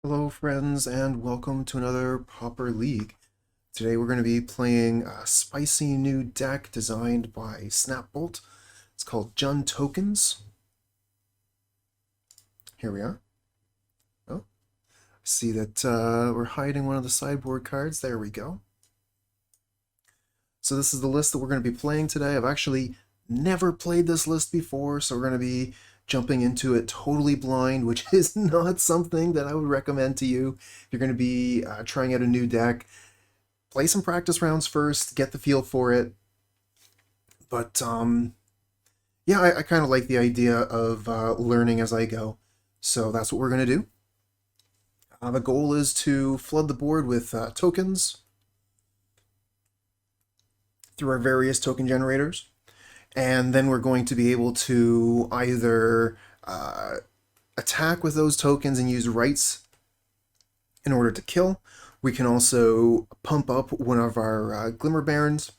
Hello friends and welcome to another Pauper League. Today we're going to be playing a spicy new deck designed by Snapbolt. It's called Jund Tokens. Here we are. Oh, I see that we're hiding one of the sideboard cards. There we go. So this is the list that we're going to be playing today. I've actually never played this list before, so we're going to be jumping into it totally blind, which is not something that I would recommend to you. If you're going to be trying out a new deck, play some practice rounds first, get the feel for it. But yeah, I kind of like the idea of learning as I go. So that's what we're going to do. The goal is to flood the board with tokens through our various token generators. And then we're going to be able to either attack with those tokens and use rites in order to kill. We can also pump up one of our Glimmer Bairns,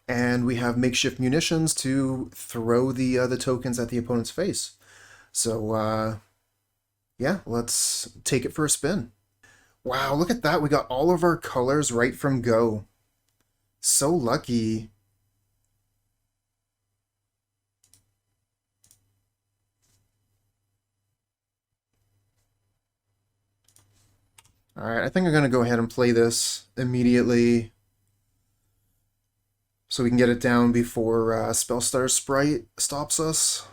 and we have Makeshift Munitions to throw the tokens at the opponent's face. So yeah, let's take it for a spin. Wow, look at that. We got all of our colors right from go. So lucky. Alright, I think I'm going to go ahead and play this immediately so we can get it down before Spellstar Sprite stops us.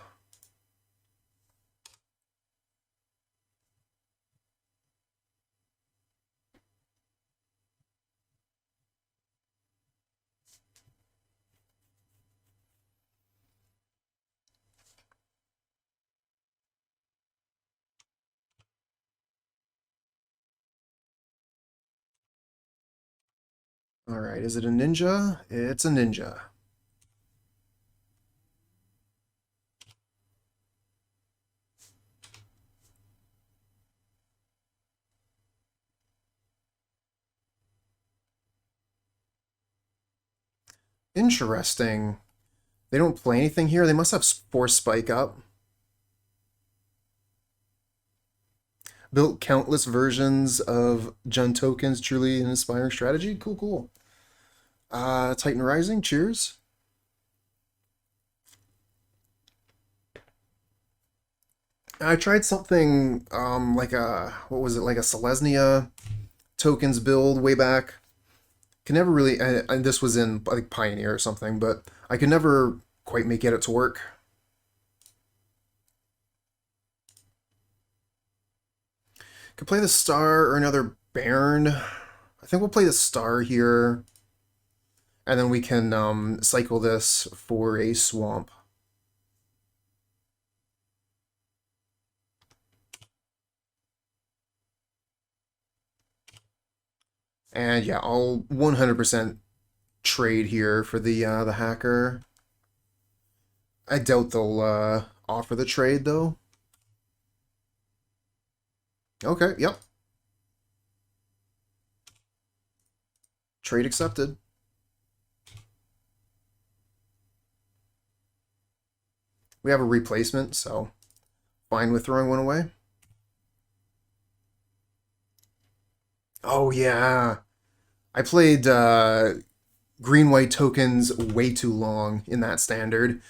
Alright, is it a ninja? It's a ninja. Interesting. They don't play anything here. They must have Force Spike up. Built countless versions of Jund tokens. Truly an inspiring strategy. Cool, cool. Titan Rising. Cheers. I tried something like a what was it, like a Selesnya tokens build way back. Can never really. And this was in like Pioneer or something, but I could never quite make it to work. Could play the Star or another Bairn. I think we'll play the Star here, and then we can cycle this for a Swamp. And yeah, I'll 100% trade here for the hacker. I doubt they'll offer the trade though. Okay, yep. Trade accepted. We have a replacement, so fine with throwing one away. Oh yeah. I played green-white tokens way too long in that standard.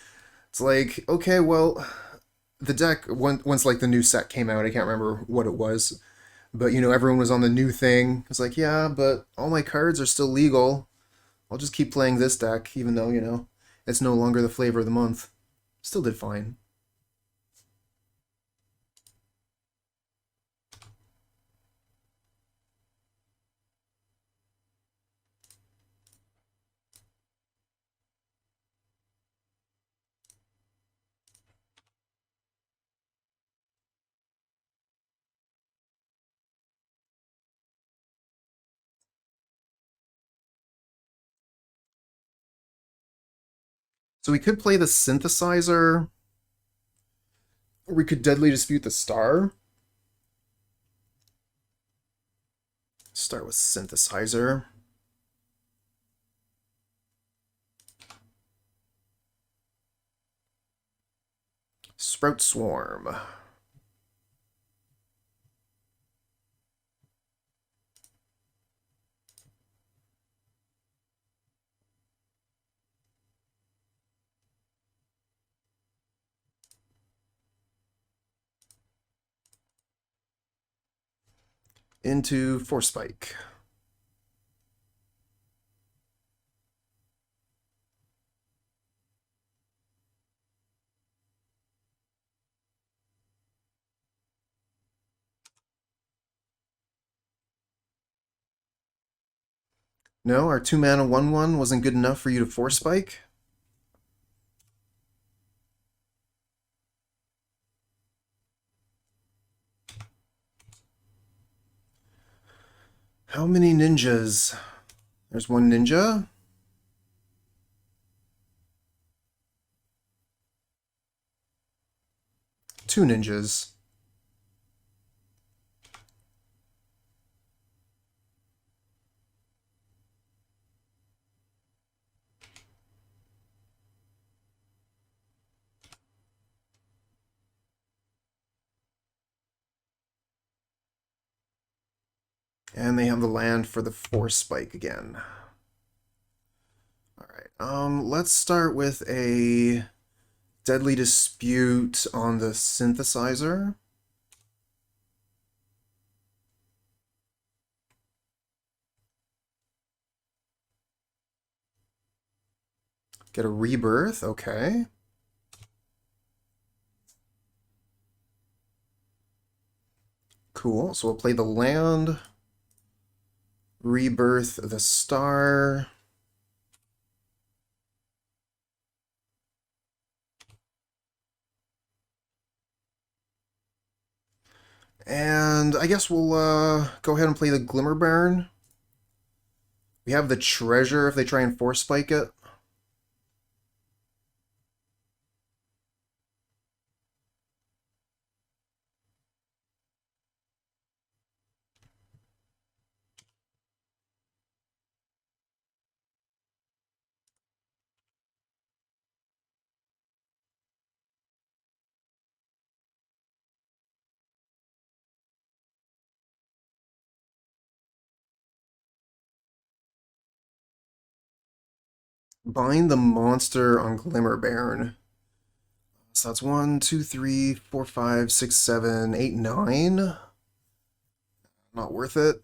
It's like, okay, well, the deck, once like the new set came out, I can't remember what it was, but you know, everyone was on the new thing. It's like, yeah, but all my cards are still legal. I'll just keep playing this deck, even though, you know, it's no longer the flavor of the month. Still did fine. So we could play the Synthesizer, or we could Deadly Dispute the Star. Start with Synthesizer. Sprout Swarm. into Force Spike. No, our 2-mana 1/1 wasn't good enough for you to Force Spike? How many ninjas? There's one ninja. Two ninjas. And they have the land for the Force Spike again. Alright, let's start with a Deadly Dispute on the Synthesizer. Get a Rebirth, okay. Cool, so we'll play the land, Rebirth the Star. And I guess we'll go ahead and play the Glimmer Bairn. We have the treasure if they try and Force Spike it. Bind the monster on Glimmer Bairn. So that's 1, 2, 3, 4, 5, 6, 7, 8, 9. Not worth it.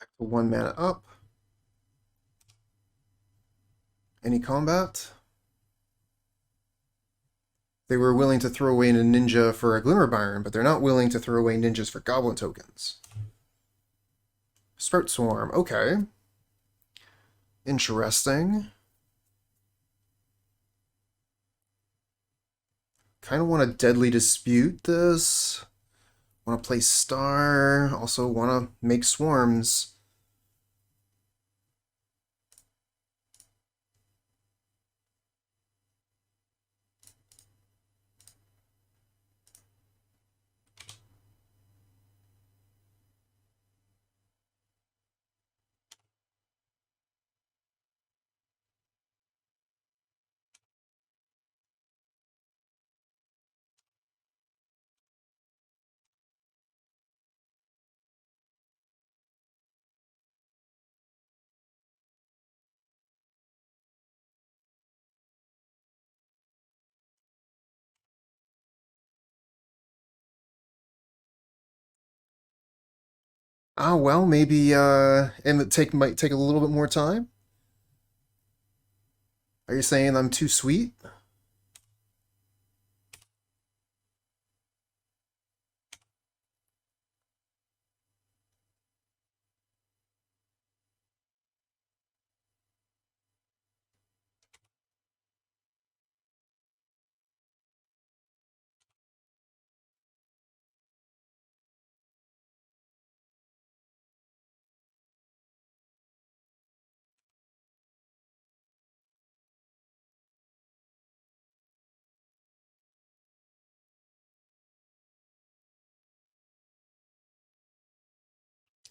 Back to 1 mana up. Any combat? They were willing to throw away a ninja for a Glimmer Bairn, but they're not willing to throw away ninjas for goblin tokens. Sprout Swarm, okay. Interesting. Kind of want to Deadly Dispute this. Want to play Star. Also want to make swarms. Ah, well, maybe and it might take a little bit more time. Are you saying I'm too sweet?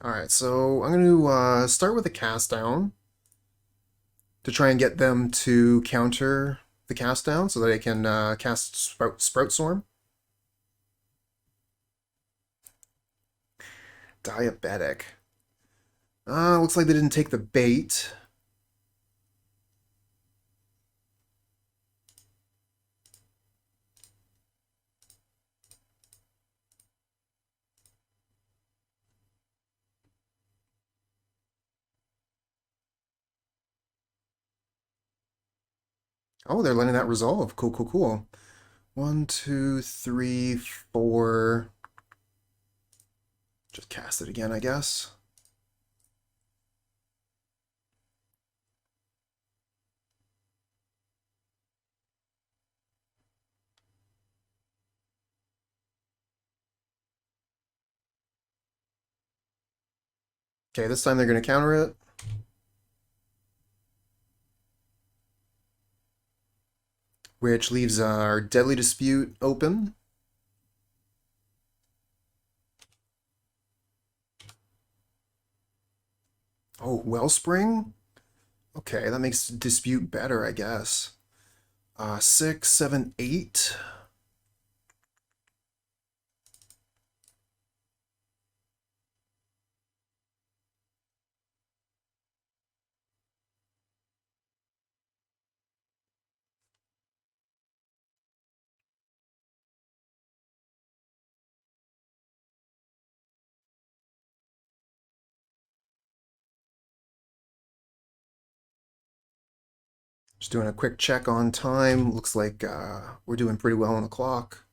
Alright, so I'm going to start with a cast down to try and get them to counter the cast down so that I can cast Sprout Storm. Diabetic. Looks like they didn't take the bait. Oh, they're letting that resolve. Cool, cool, cool. 1, 2, 3, 4. Just cast it again, I guess. Okay, this time they're going to counter it. Which leaves our Deadly Dispute open. Oh, Wellspring? Okay, that makes Dispute better, I guess. 6, 7, 8. Just doing a quick check on time. Looks like we're doing pretty well on the clock.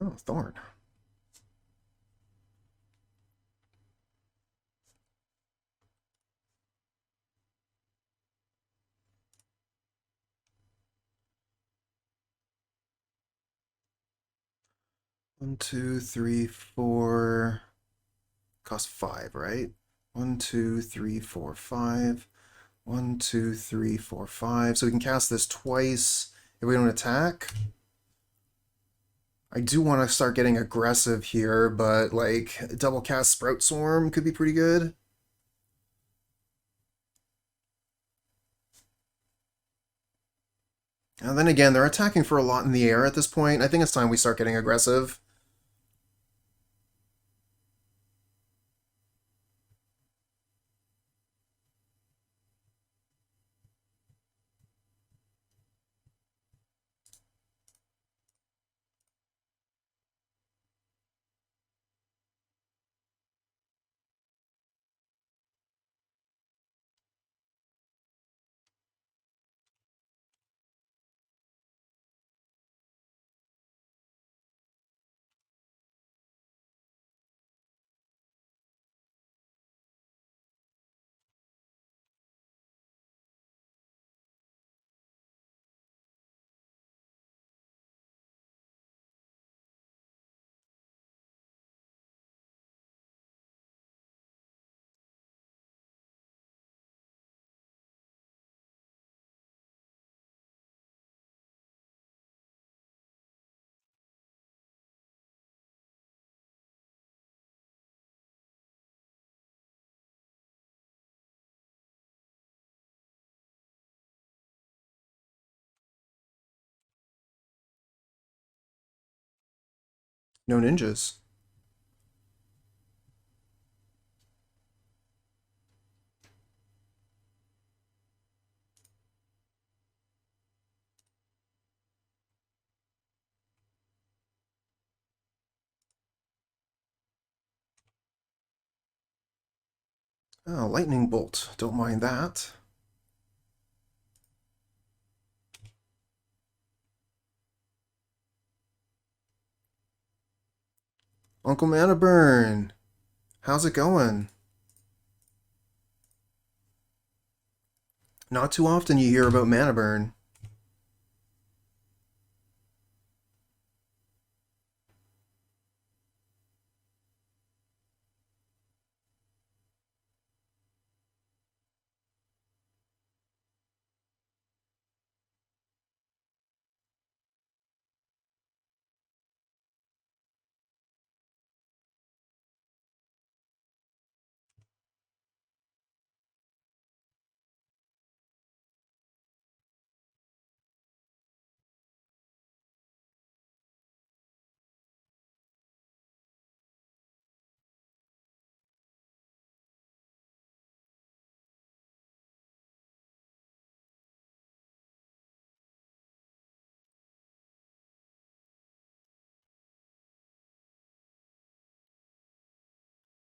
Oh, Thorn. One, two, three, four. Cost 5, right? 1, 2, 3, 4, 5. 1, 2, 3, 4, 5. So we can cast this twice if we don't attack. I do want to start getting aggressive here, but like double cast Sprout Swarm could be pretty good. And then again, they're attacking for a lot in the air at this point. I think it's time we start getting aggressive. No ninjas. Oh, Lightning Bolt. Don't mind that. Uncle Mana Burn. How's it going? Not too often you hear about mana burn.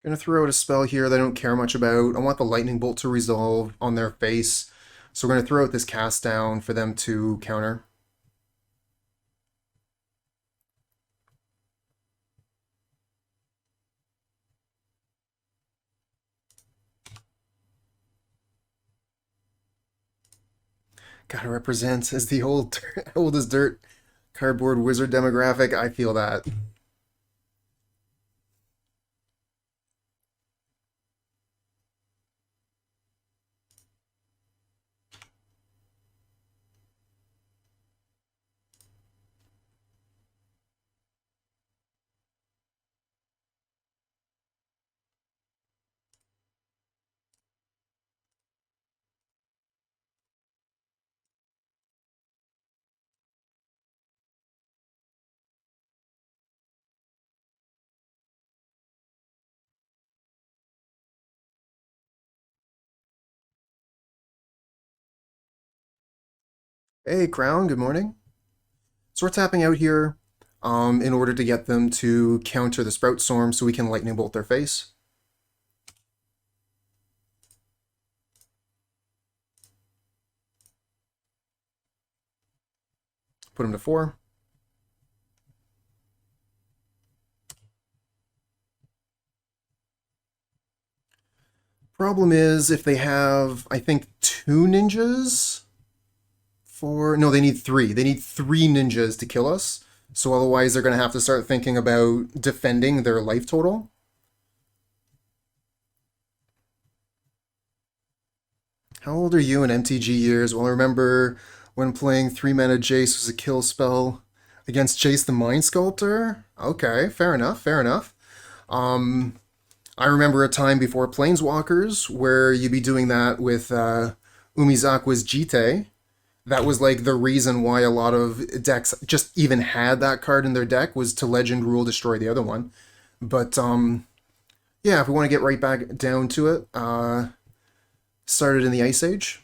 Gonna throw out a spell here that I don't care much about. I want the lightning bolt to resolve on their face. So we're gonna throw out this cast down for them to counter. Gotta represent as the old as dirt cardboard wizard demographic. I feel that. Hey, Crown, good morning. So we're tapping out here in order to get them to counter the Sprout Storm so we can lightning bolt their face. Put them to 4. Problem is, if they have, I think, 2 ninjas for... No, they need 3. They need 3 ninjas to kill us. So otherwise they're going to have to start thinking about defending their life total. How old are you in MTG years? Well, I remember when playing 3 mana Jace was a kill spell against Jace the Mind Sculptor. Okay, fair enough, fair enough. I remember a time before Planeswalkers where you'd be doing that with Umizawa's Jite. That was like the reason why a lot of decks just even had that card in their deck, was to Legend Rule destroy the other one. But yeah, if we want to get right back down to it, started in the Ice Age.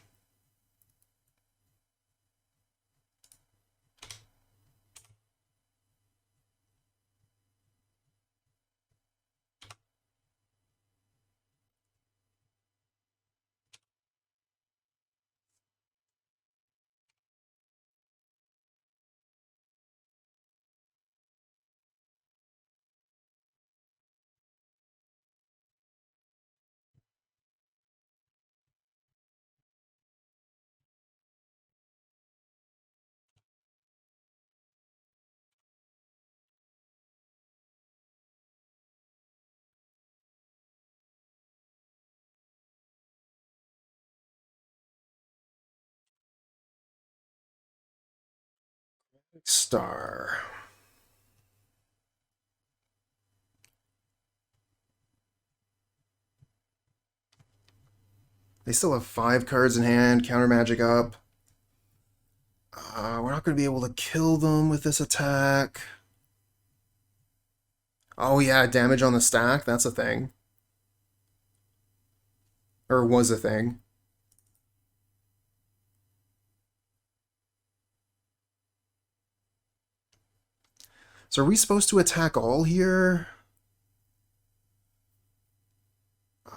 Star. They still have 5 cards in hand, counter magic up. We're not going to be able to kill them with this attack. Oh yeah, damage on the stack, that's a thing. Or was a thing. So are we supposed to attack all here?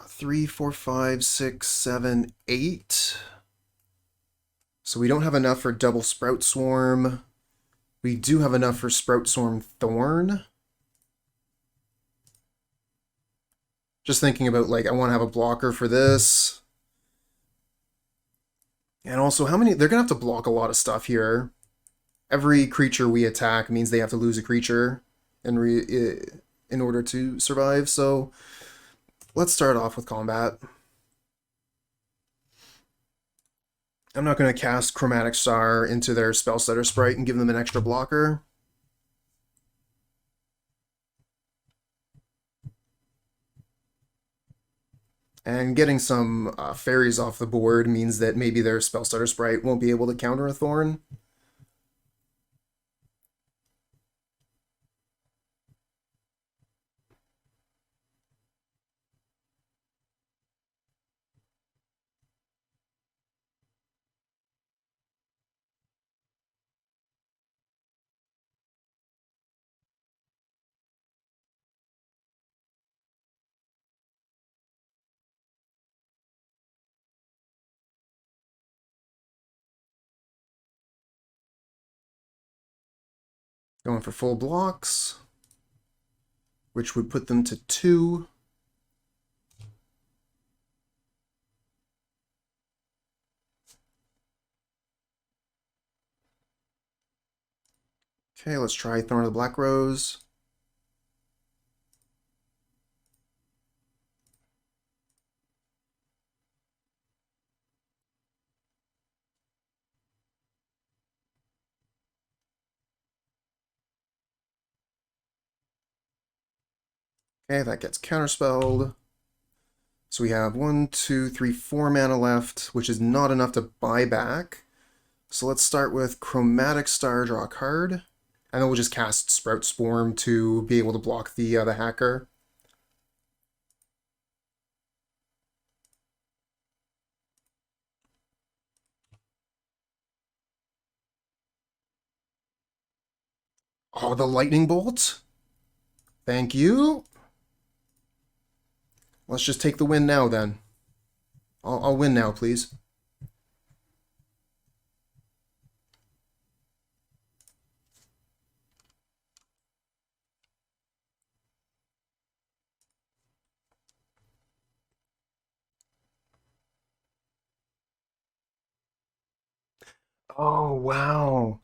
3, 4, 5, 6, 7, 8. So we don't have enough for double Sprout Swarm. We do have enough for Sprout Swarm Thorn. Just thinking about, like, I want to have a blocker for this. And also, how many... They're going to have to block a lot of stuff here. Every creature we attack means they have to lose a creature in order to survive, so let's start off with combat. I'm not going to cast Chromatic Star into their Spellstutter Sprite and give them an extra blocker. And getting some Faeries off the board means that maybe their Spellstutter Sprite won't be able to counter a Thorn. Going for full blocks, which would put them to 2. Okay, let's try Thorn of the Black Rose. Okay, that gets counterspelled. So we have 1, 2, 3, 4 mana left, which is not enough to buy back. So let's start with Chromatic Star, draw a card, and then we'll just cast Sprout Swarm to be able to block the hacker. Oh, the Lightning Bolt? Thank you. Let's just take the win now, then. I'll win now, please. Oh, wow.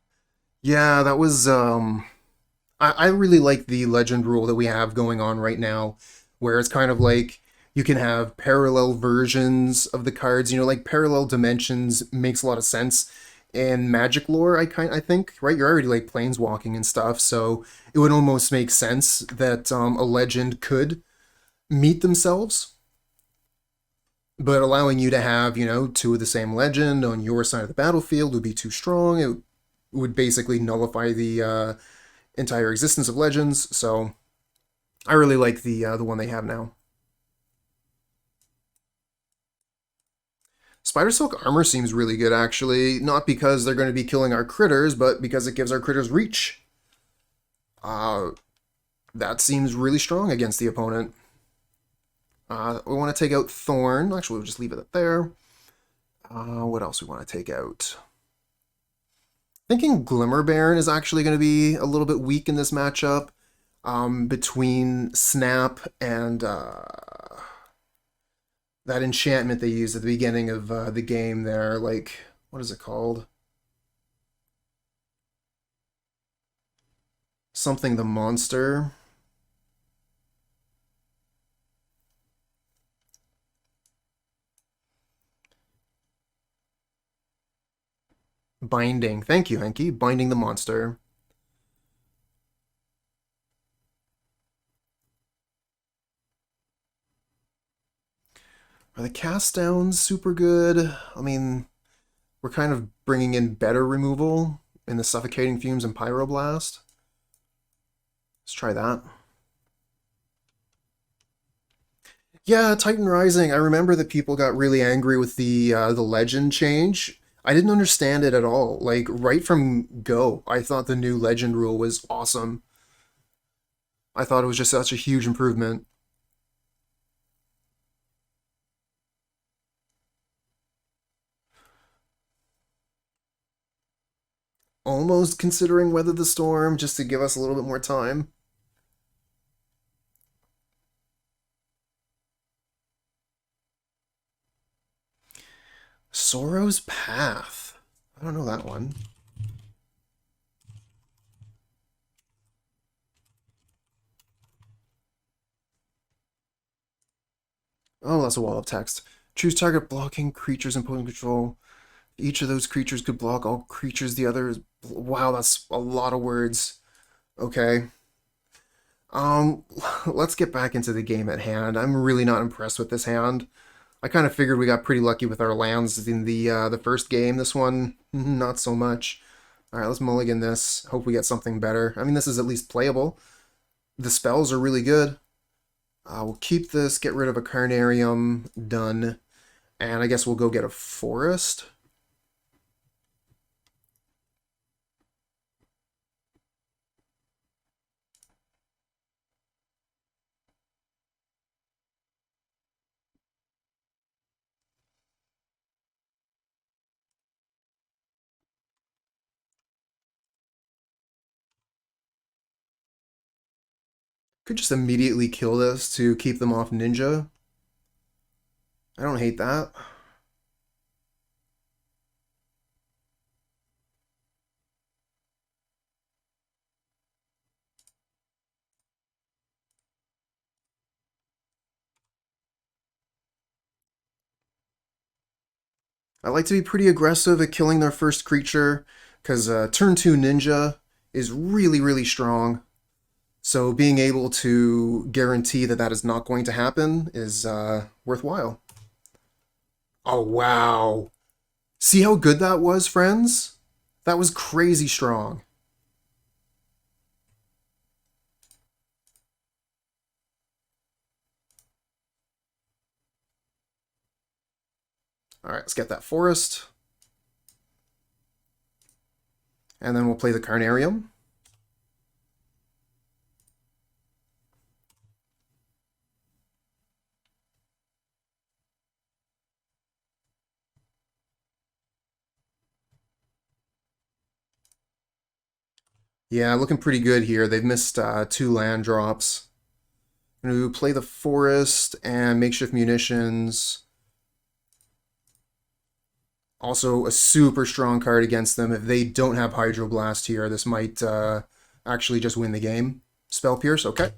Yeah, that was, I really like the legend rule that we have going on right now, where it's kind of like you can have parallel versions of the cards, you know, like parallel dimensions makes a lot of sense in Magic lore, I think, right? You're already like planeswalking and stuff, so it would almost make sense that a legend could meet themselves, but allowing you to have, you know, 2 of the same legend on your side of the battlefield would be too strong. It would basically nullify the entire existence of legends, so I really like the one they have now. Spidersilk Armor seems really good, actually. Not because they're going to be killing our critters, but because it gives our critters reach. That seems really strong against the opponent. We want to take out Thorn. Actually, we'll just leave it there. What else we want to take out? Thinking Glimmer Bairn is actually going to be a little bit weak in this matchup. Between Snap and that enchantment they used at the beginning of the game there, like, what is it called? Something the Monster. Binding. Thank you, Henky. Binding the Monster. Are the cast downs super good? I mean, we're kind of bringing in better removal in the Suffocating Fumes and Pyroblast. Let's try that. Yeah, Titan Rising. I remember that people got really angry with the legend change. I didn't understand it at all. Like right from go, I thought the new legend rule was awesome. I thought it was just such a huge improvement. Almost considering Weather the Storm just to give us a little bit more time. Sorrow's Path. I don't know that one. Oh, that's a wall of text. Choose target blocking creatures imposing control. Each of those creatures could block all creatures the others. Wow, that's a lot of words. Okay. Let's get back into the game at hand. I'm really not impressed with this hand. I kind of figured we got pretty lucky with our lands in the first game. This one, not so much. All right, let's mulligan this. Hope we get something better. I mean, this is at least playable. The spells are really good. We'll keep this, get rid of a Carnarium, done. And I guess we'll go get a Forest. Could just immediately kill this to keep them off Ninja. I don't hate that. I like to be pretty aggressive at killing their first creature, because turn 2 Ninja is really, really strong. So being able to guarantee that that is not going to happen is worthwhile. Oh, wow. See how good that was, friends? That was crazy strong. All right, let's get that Forest. And then we'll play the Carnarium. Yeah, looking pretty good here. They've missed 2 land drops. I'm going to play the Forest and Makeshift Munitions. Also, a super strong card against them. If they don't have Hydroblast here, this might actually just win the game. Spell Pierce, okay.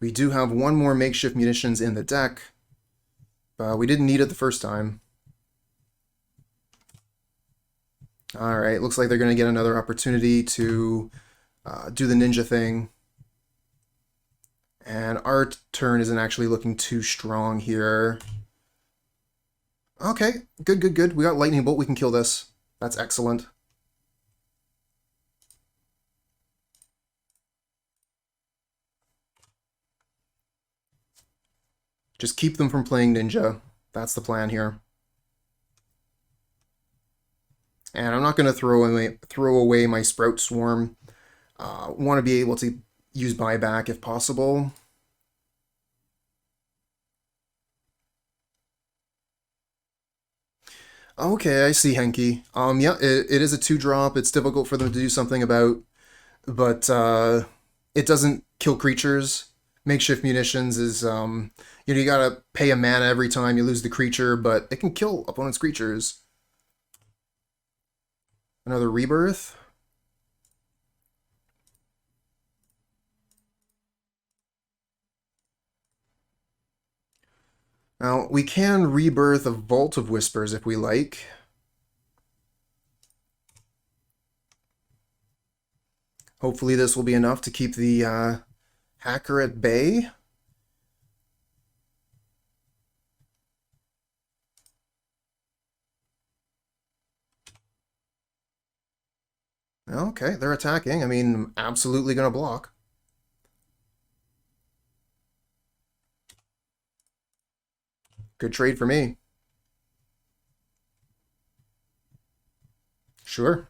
We do have one more Makeshift Munitions in the deck. We didn't need it the first time. Alright, looks like they're going to get another opportunity to do the ninja thing. And our turn isn't actually looking too strong here. Okay, good, good, good. We got Lightning Bolt, we can kill this. That's excellent. Just keep them from playing ninja. That's the plan here. And I'm not going to throw away my Sprout Swarm. Want to be able to use buyback if possible. Okay, I see, Henki. Yeah, it is a 2-drop. It's difficult for them to do something about, but it doesn't kill creatures. Makeshift Munitions is, you gotta pay a mana every time you lose the creature, but it can kill opponent's creatures. Another Rebirth. Now, we can rebirth a Vault of Whispers if we like. Hopefully this will be enough to keep the hacker at bay. Okay, they're attacking. I mean, I'm absolutely going to block. Good trade for me. Sure.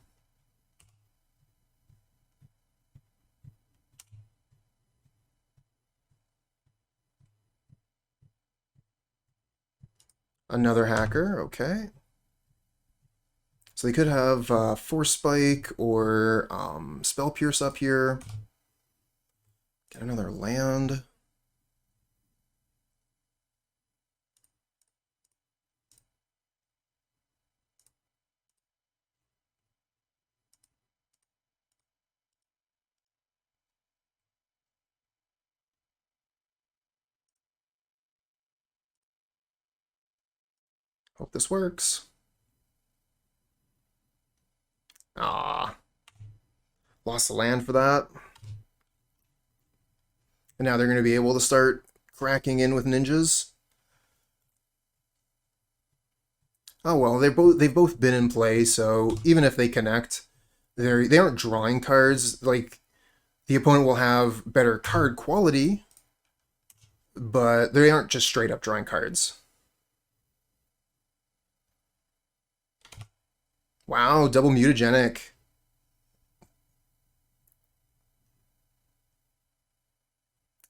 Another hacker, okay. So they could have Force Spike or Spell Pierce up here. Get another land. Hope this works. Ah, lost the land for that. And now they're going to be able to start cracking in with ninjas. Oh well, they've both been in play, so even if they connect, they aren't drawing cards. Like, the opponent will have better card quality, but they aren't just straight up drawing cards. Wow, double mutagenic.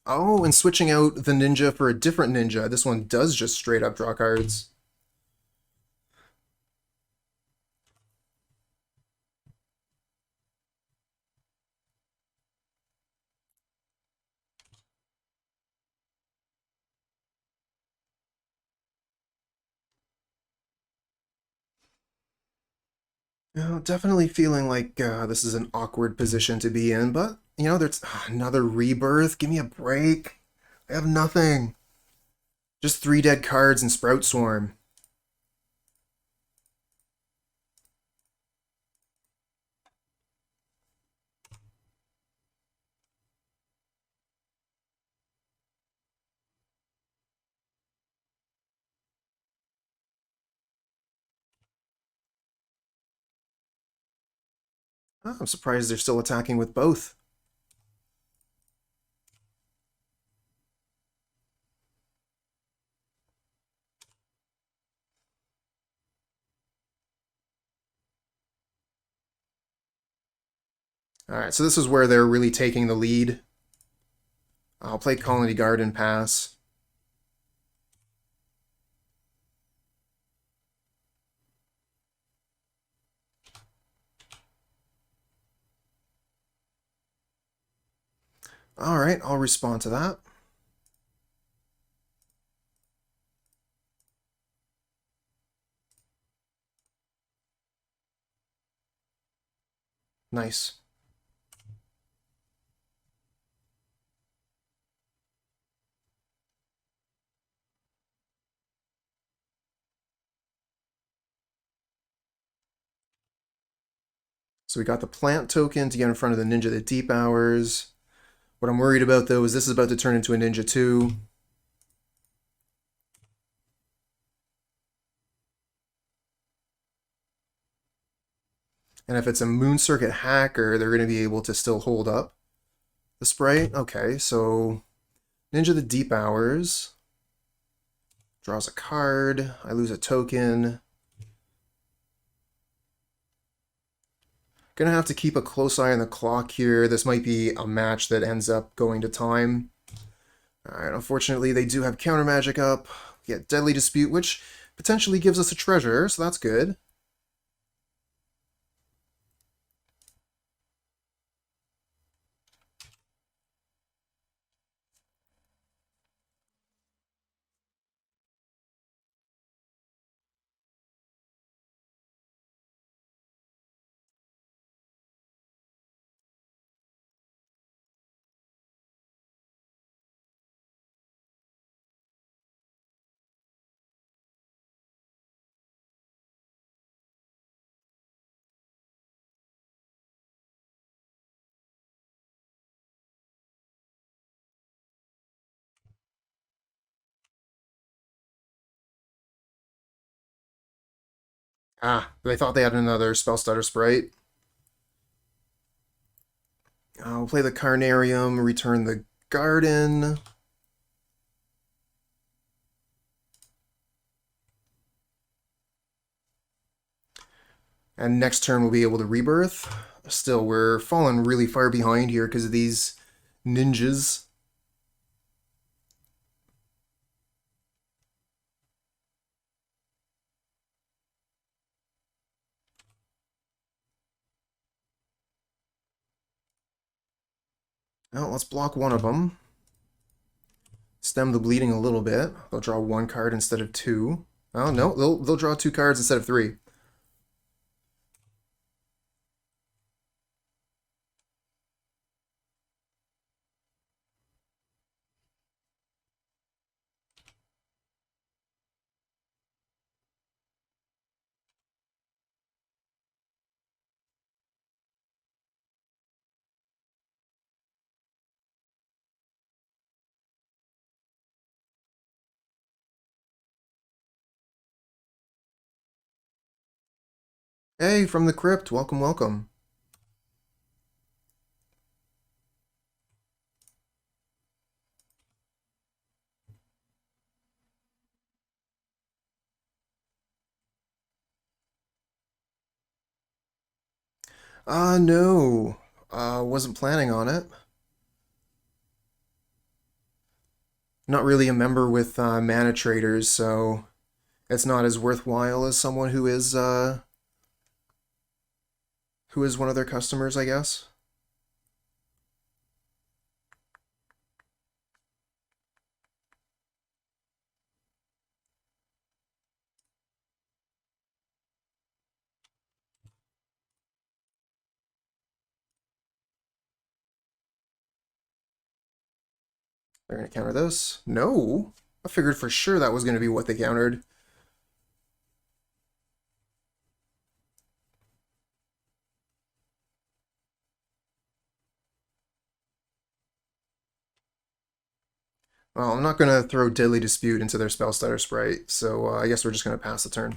Oh, and switching out the ninja for a different ninja. This one does just straight up draw cards. You know, definitely feeling like this is an awkward position to be in, but, you know, there's another rebirth. Give me a break. I have nothing. Just 3 dead cards and Sprout Swarm. Oh, I'm surprised they're still attacking with both. Alright, so this is where they're really taking the lead. I'll play Khalni Garden pass. Alright, I'll respond to that. Nice. So we got the plant token to get in front of the Ninja the Deep Hours. What I'm worried about, though, is this is about to turn into a Ninja 2. And if it's a Moon Circuit hacker, they're going to be able to still hold up the sprite. Okay, so Ninja the Deep Hours draws a card. I lose a token. Gonna have to keep a close eye on the clock here. This might be a match that ends up going to time. Alright, unfortunately they do have counter magic up. We get Deadly Dispute, which potentially gives us a treasure, so that's good. Ah, they thought they had another Spell Stutter sprite. I'll play the Carnarium, return the Garden. And next turn we'll be able to Rebirth. Still, we're falling really far behind here because of these ninjas. Well, let's block one of them. Stem the bleeding a little bit. They'll draw 1 card instead of 2. Oh, no, they'll draw 2 cards instead of 3. Hey, from the crypt. Welcome, welcome. No. Wasn't planning on it. Not really a member with mana traders, so it's not as worthwhile as someone who is one of their customers, I guess. They're gonna counter this. No. I figured for sure that was gonna be what they countered. Well, I'm not gonna throw Deadly Dispute into their Spell Stutter Sprite, so I guess we're just gonna pass the turn.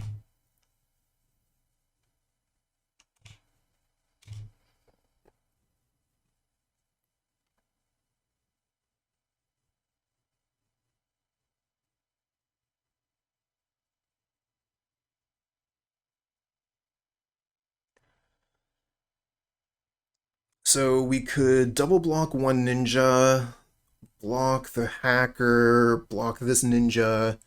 So we could double block one ninja, block the hacker, block this ninja,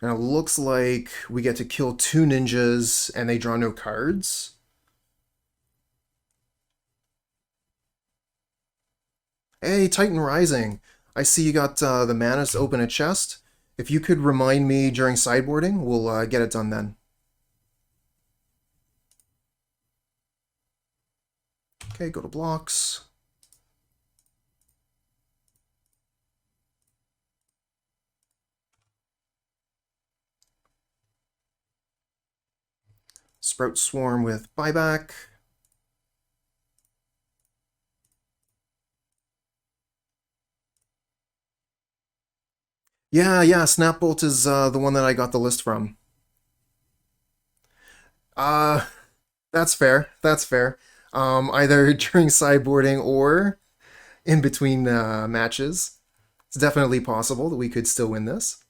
and it looks like we get to kill two ninjas and they draw no cards. Hey, Titan Rising. I see you got the mana to open a chest. If you could remind me during sideboarding, we'll get it done then. Okay, go to blocks. Sprout Swarm with buyback. Yeah, Snapbolt is the one that I got the list from. Uh, that's fair. That's fair. Either during sideboarding or in between matches. It's definitely possible that we could still win this.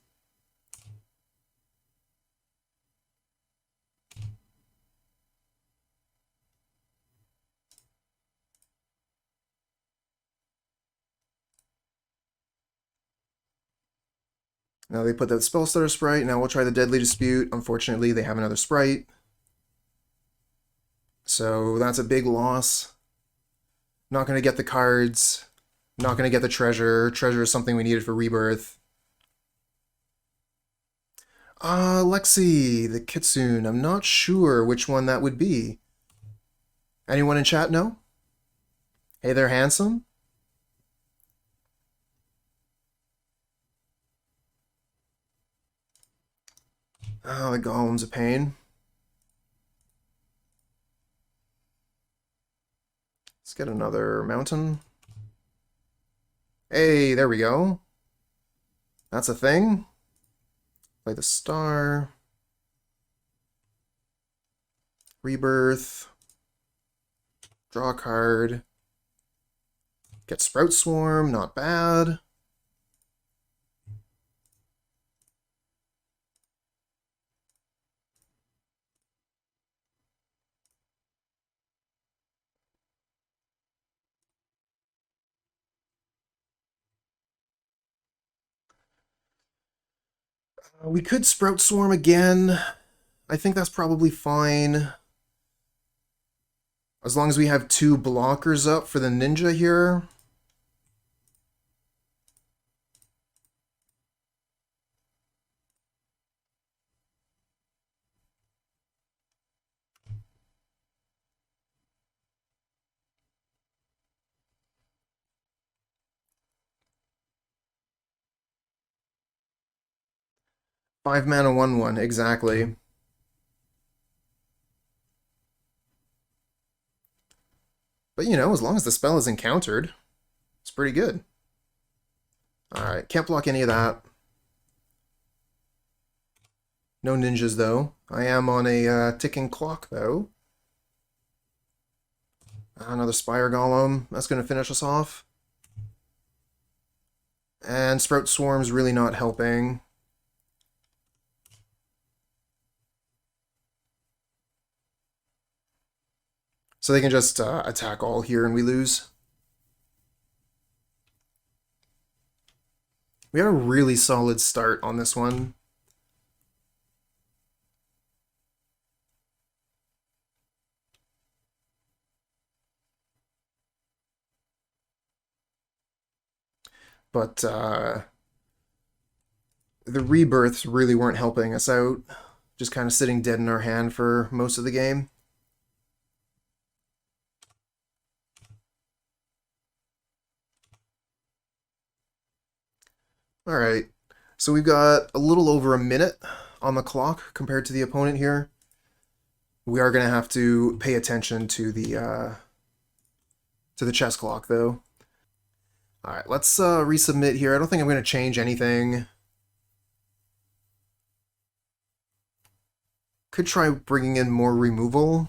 Now they put that Spell Stutter Sprite. Now we'll try the Deadly Dispute. Unfortunately, they have another Sprite. So that's a big loss. Not going to get the cards. Not going to get the treasure. Treasure is something we needed for Rebirth. Lexi, the Kitsune. I'm not sure which one that would be. Anyone in chat know? Hey there, handsome. Oh, the Golem's a pain. Let's get another mountain. Hey, there we go. That's a thing. Play the star. Rebirth. Draw a card. Get Sprout Swarm, not bad. We could Sprout Swarm again. I think that's probably fine. As long as we have two blockers up for the ninja here. Five mana, 1/1, exactly. But you know, as long as the spell is encountered, it's pretty good. Alright, can't block any of that. No ninjas, though. I am on a ticking clock, though. Another Spire Golem. That's going to finish us off. And Sprout Swarm's really not helping. So they can just attack all here and we lose. We had a really solid start on this one. But the rebirths really weren't helping us out. Just kind of sitting dead in our hand for most of the game. Alright, so we've got a little over a minute on the clock compared to the opponent here. We are going to have to pay attention to the chess clock, though. Alright, let's resubmit here. I don't think I'm going to change anything. Could try bringing in more removal.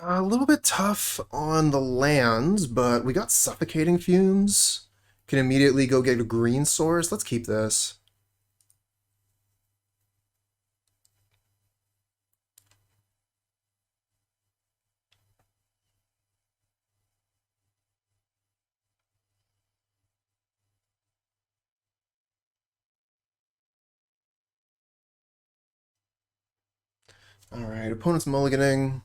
A little bit tough on the lands, but we got Suffocating Fumes. Can immediately go get a green source. Let's keep this. Alright, opponent's mulliganing.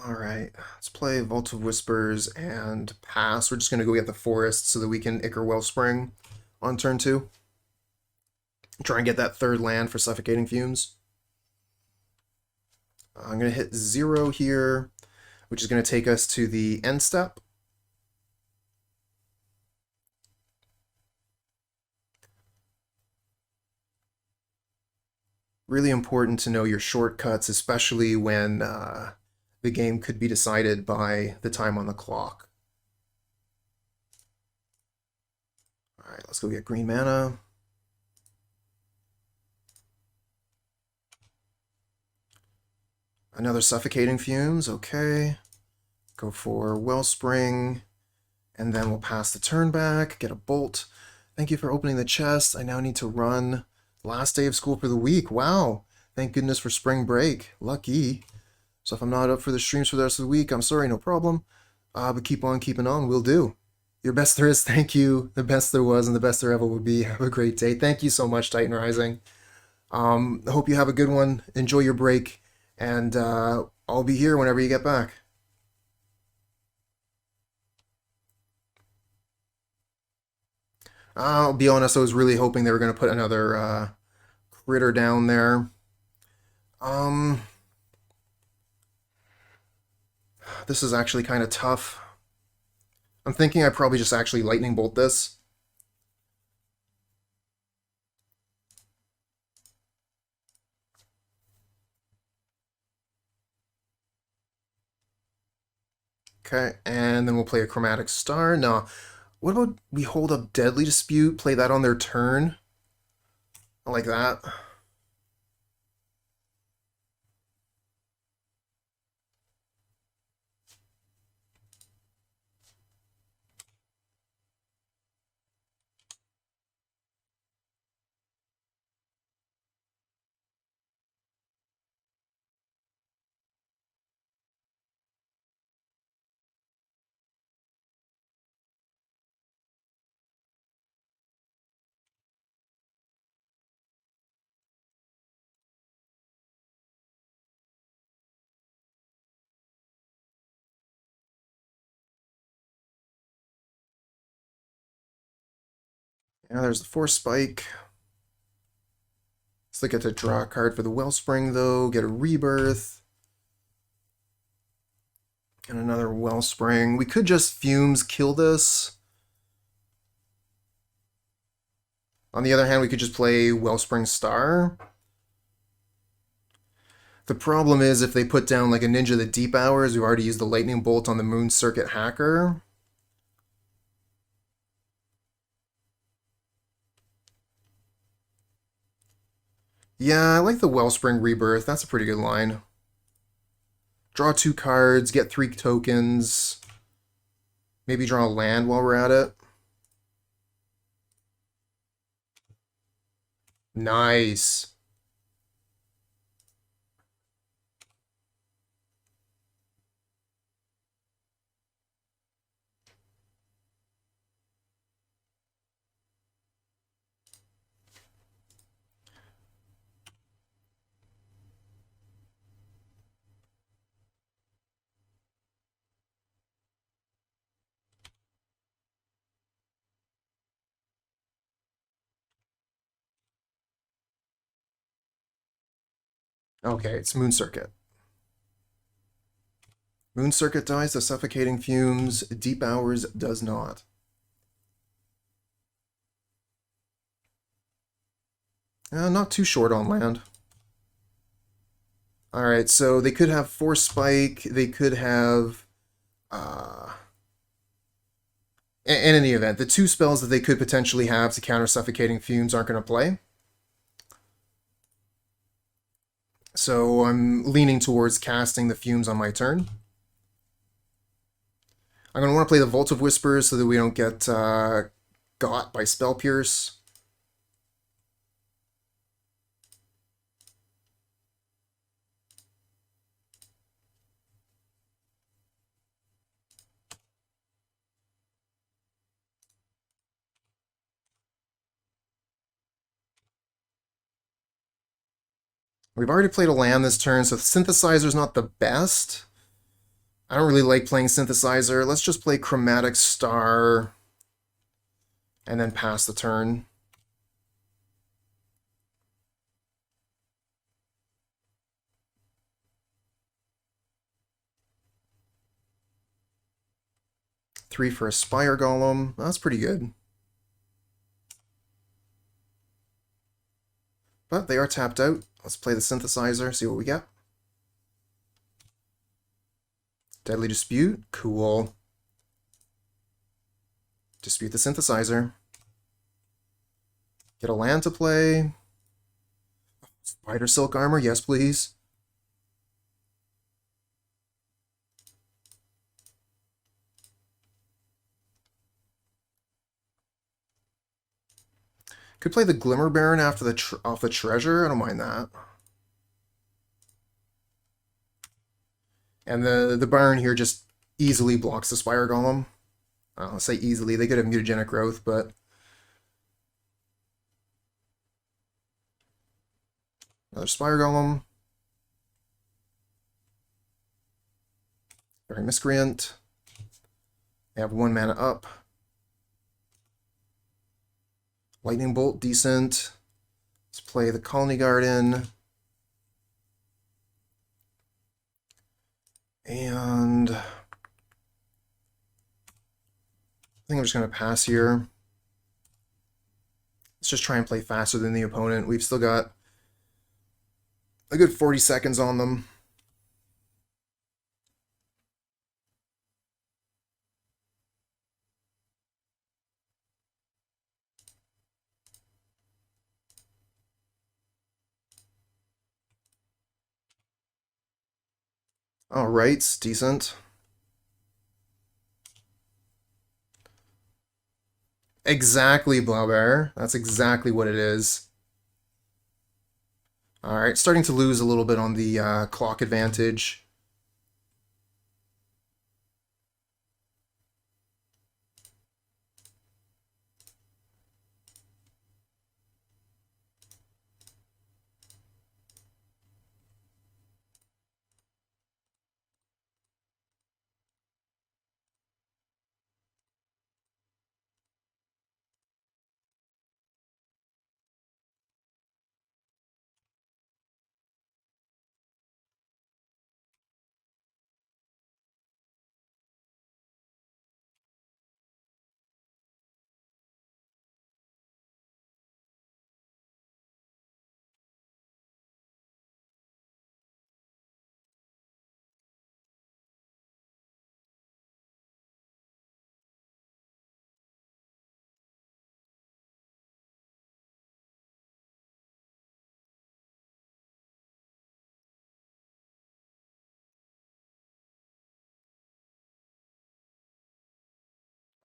Alright, let's play Vault of Whispers and pass. We're just going to go get the forest so that we can Ichor Wellspring on turn 2. Try and get that third land for Suffocating Fumes. I'm going to hit 0 here, which is going to take us to the end step. Really important to know your shortcuts, especially when the game could be decided by the time on the clock. Alright, let's go get green mana. Another Suffocating Fumes, okay. Go for Wellspring, and then we'll pass the turn back, get a Bolt. Thank you for opening the chest. I now need to run. Last day of school for the week. Wow. Thank goodness for spring break. Lucky. So if I'm not up for the streams for the rest of the week, I'm sorry, no problem. But keep on keeping on, will do. Your best there is, thank you. The best there was and the best there ever will be. Have a great day. Thank you so much, Titan Rising. I hope you have a good one. Enjoy your break. And I'll be here whenever you get back. I'll be honest, I was really hoping they were going to put another critter down there. This is actually kind of tough. I'm thinking I probably just actually lightning bolt this. Okay, and then we'll play a Chromatic Star. No, what about we hold up Deadly Dispute, play that on their turn? I like that. Yeah, there's the Force Spike. Let's look at to draw a card for the Wellspring, though. Get a Rebirth. And another Wellspring. We could just Fumes kill this. On the other hand, we could just play Wellspring Star. The problem is if they put down like a Ninja of the Deep Hours, we've already used the Lightning Bolt on the Moon Circuit Hacker. Yeah, I like the Wellspring Rebirth. That's a pretty good line. Draw 2 cards, get 3 tokens. Maybe draw a land while we're at it. Nice. Okay, it's Moon Circuit. Moon Circuit dies to Suffocating Fumes. Deep Hours does not. Not too short on land. Alright, so they could have Force Spike, they could have... in any event, the 2 spells that they could potentially have to counter Suffocating Fumes aren't going to play. So I'm leaning towards casting the Fumes on my turn. I'm going to want to play the Vault of Whispers so that we don't get got by Spell Pierce. We've already played a land this turn, so Synthesizer's not the best. I don't really like playing Synthesizer. Let's just play Chromatic Star and then pass the turn. Three for a Spire Golem. That's pretty good. But they are tapped out. Let's play the Synthesizer, see what we get. Deadly Dispute. Cool. Dispute the Synthesizer. Get a land to play. Spidersilk Armor, yes please. Could play the Glimmer Bairn after the off the treasure. I don't mind that. And the Bairn here just easily blocks the Spire Golem. I'll say easily. They could have mutagenic growth, but another Spire Golem. Very Miscreant. They have 1 mana up. Lightning Bolt, decent. Let's play the Khalni Garden. And I think I'm just going to pass here. Let's just try and play faster than the opponent. We've still got a good 40 seconds on them. All right, decent. Exactly, Blaubear. That's exactly what it is. All right, starting to lose a little bit on the clock advantage.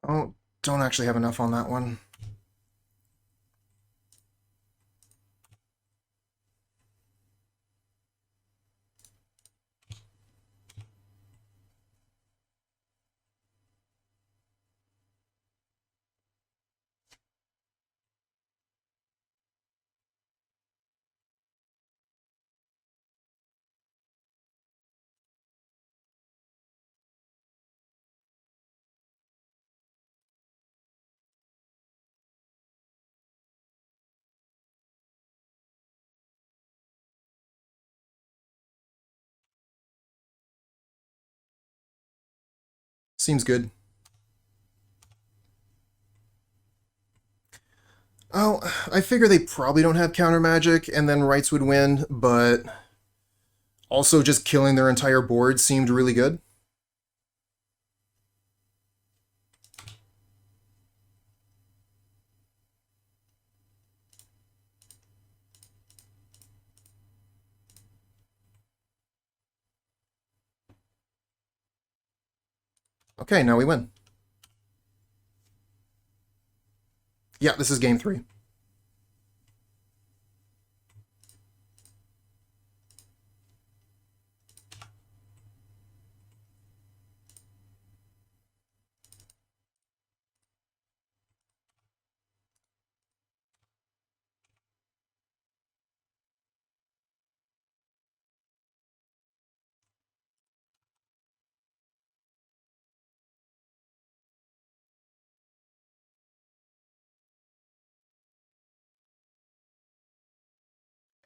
Oh, don't actually have enough on that one. Seems good. Oh, I figure they probably don't have counter magic, and then Rites would win, but also just killing their entire board seemed really good. Okay, now we win. Yeah, this is game 3.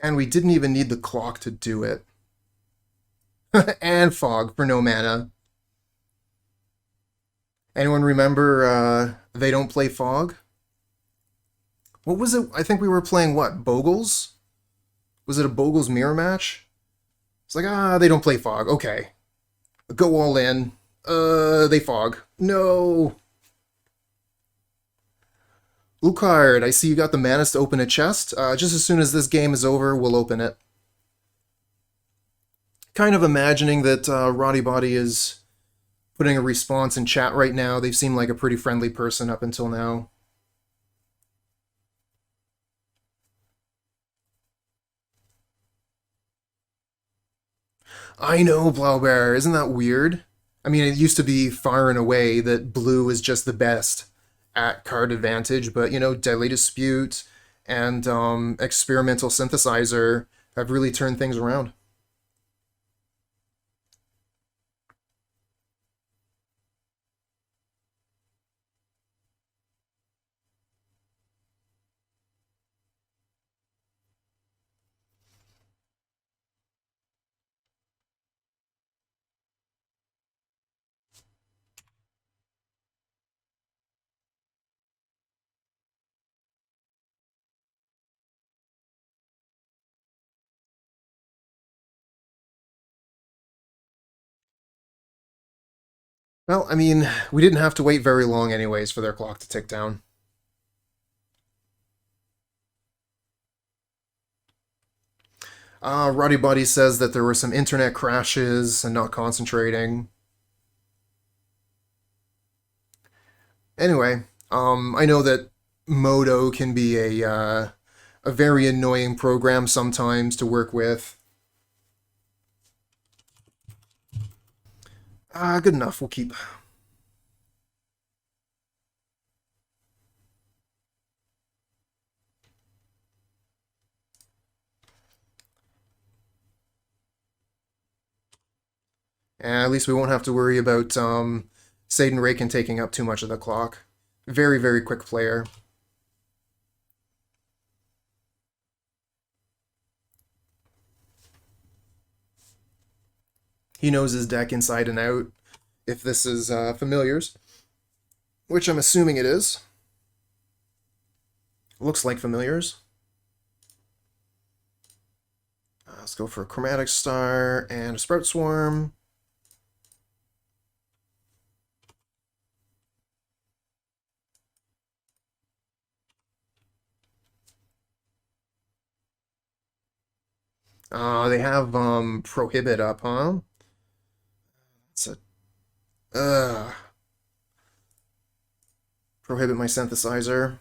And we didn't even need the clock to do it. And fog for no mana. Anyone remember they don't play fog? What was it? I think we were playing what? Bogles? Was it a Bogles mirror match? It's like, they don't play fog. Okay. Go all in. They fog. No. Lucard, I see you got the manas to open a chest. Just as soon as this game is over, we'll open it. Kind of imagining that Roddy Body is putting a response in chat right now. They've seemed like a pretty friendly person up until now. I know, Blaubear. Isn't that weird? I mean, it used to be far and away that blue is just the best at card advantage, but, you know, Deadly Dispute and Experimental Synthesizer have really turned things around. Well, I mean, we didn't have to wait very long anyways for their clock to tick down. Roddy Buddy says that there were some internet crashes and not concentrating. Anyway, I know that Modo can be a very annoying program sometimes to work with. Good enough. We'll keep. At least we won't have to worry about Seiden Raken taking up too much of the clock. Very, very quick player. He knows his deck inside and out, if this is familiars, which I'm assuming it is. Looks like familiars. Let's go for a Chromatic Star and a Sprout Swarm. They have Prohibit up, huh? It's a Prohibit my synthesizer.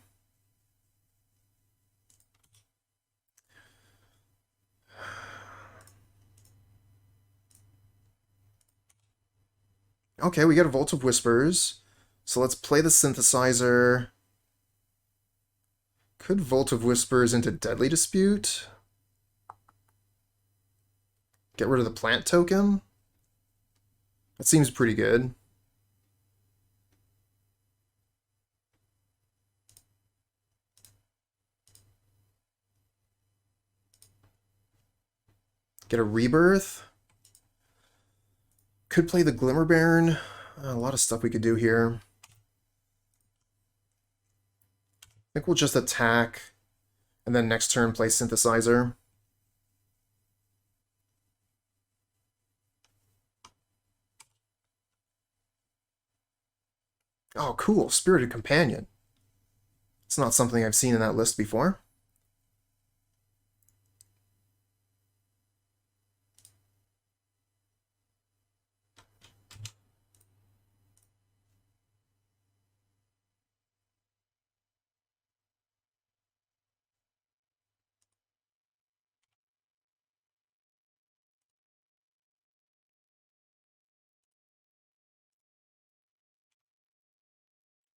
Okay, we get a Vault of Whispers. So let's play the synthesizer. Could Vault of Whispers into Deadly Dispute? Get rid of the plant token? That seems pretty good. Get a Rebirth. Could play the Glimmer Bairn. A lot of stuff we could do here. I think we'll just attack, and then next turn play Synthesizer. Oh, cool. Spirited Companion. It's not something I've seen in that list before.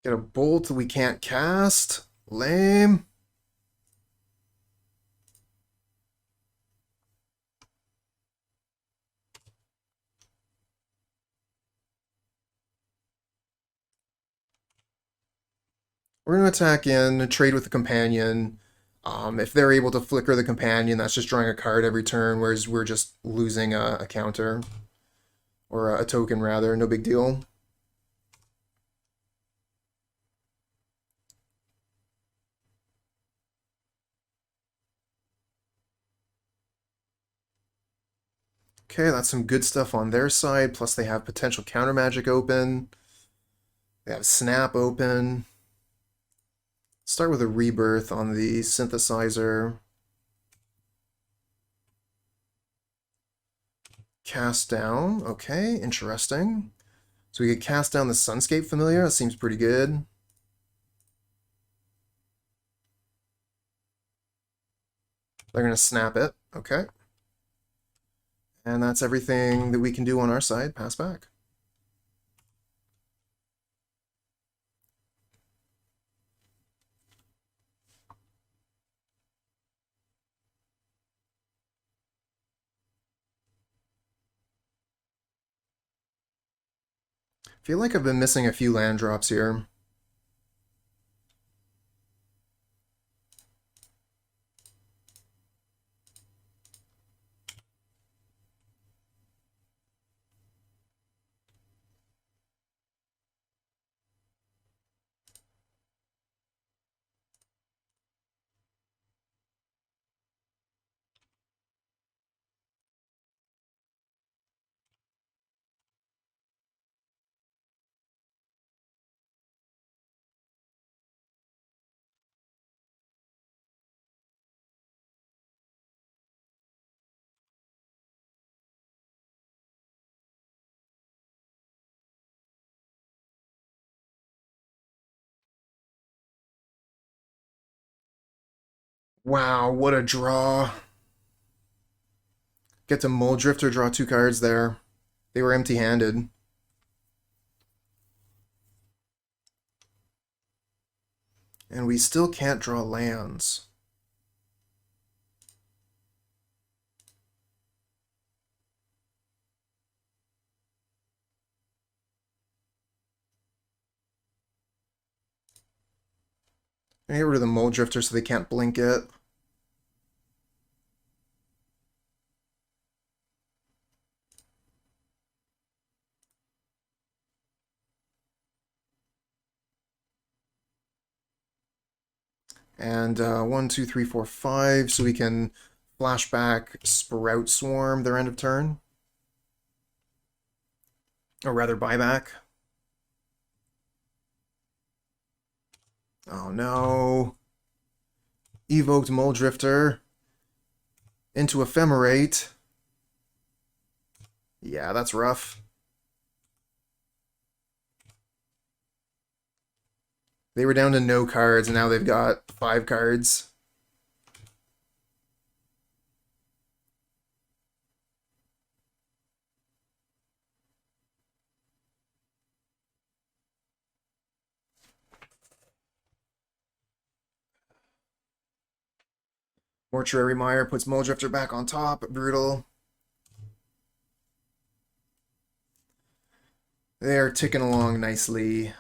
Get a Bolt we can't cast. Lame. We're going to attack in, trade with the Companion. If they're able to flicker the Companion, that's just drawing a card every turn, whereas we're just losing a counter. Or a token, rather. No big deal. Okay, that's some good stuff on their side, plus they have potential counter magic open. They have Snap open. Start with a Rebirth on the Synthesizer. Cast down. Okay, interesting. So we could cast down the Sunscape Familiar. That seems pretty good. They're going to snap it. Okay. And that's everything that we can do on our side. Pass back. Feel like I've been missing a few land drops here. Wow, what a draw. Get to Muldrifter, draw 2 cards there. They were empty-handed. And we still can't draw lands. I get rid of the Muldrifter so they can't blink it. And 1, 2, 3, 4, 5, so we can flashback Sprout Swarm their end of turn. Or rather, buyback. Oh no. Evoked Muldrifter into Ephemerate. Yeah, that's rough. They were down to no cards, and now they've got 5 cards. Mortuary Mire puts Muldrifter back on top. Brutal. They're ticking along nicely.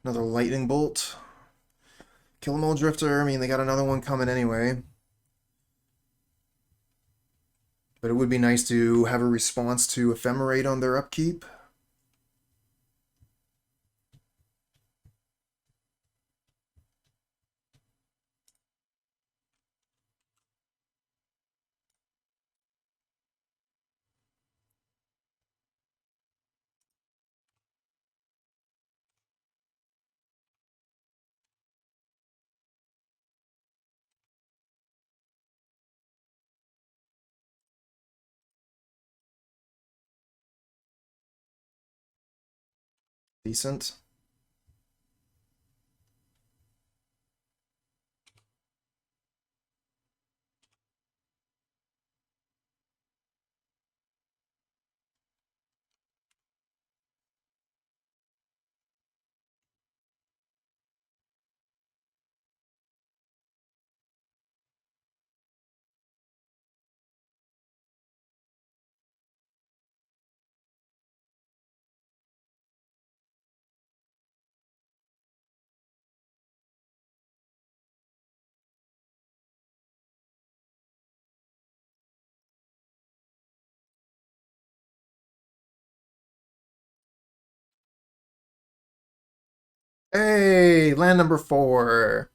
Another Lightning Bolt. Kill Muldrifter. I mean, they got another one coming anyway. But it would be nice to have a response to Ephemerate on their upkeep. Decent. Hey, land number 4.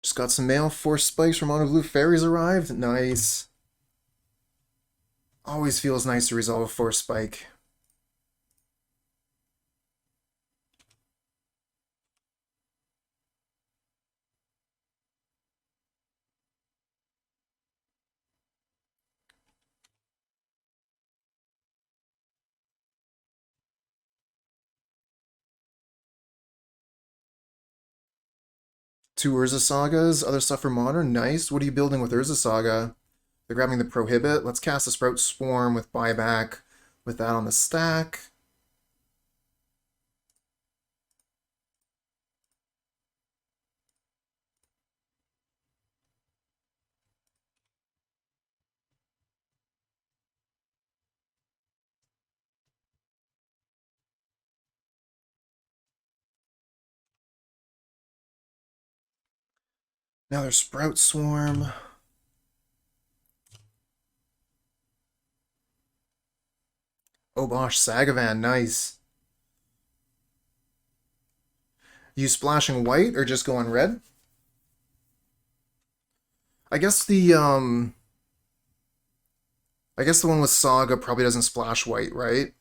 Just got some mail. 4 spikes from Mono Blue Faeries arrived. Nice. Always feels nice to resolve a 4 spike. Two Urza Sagas, other stuff for Modern. Nice. What are you building with Urza Saga? They're grabbing the Prohibit. Let's cast a Sprout Swarm with buyback with that on the stack. Now there's Sprout Swarm. Obosh Sagavan, nice. You splashing white or just going red? I guess the one with Saga probably doesn't splash white, right?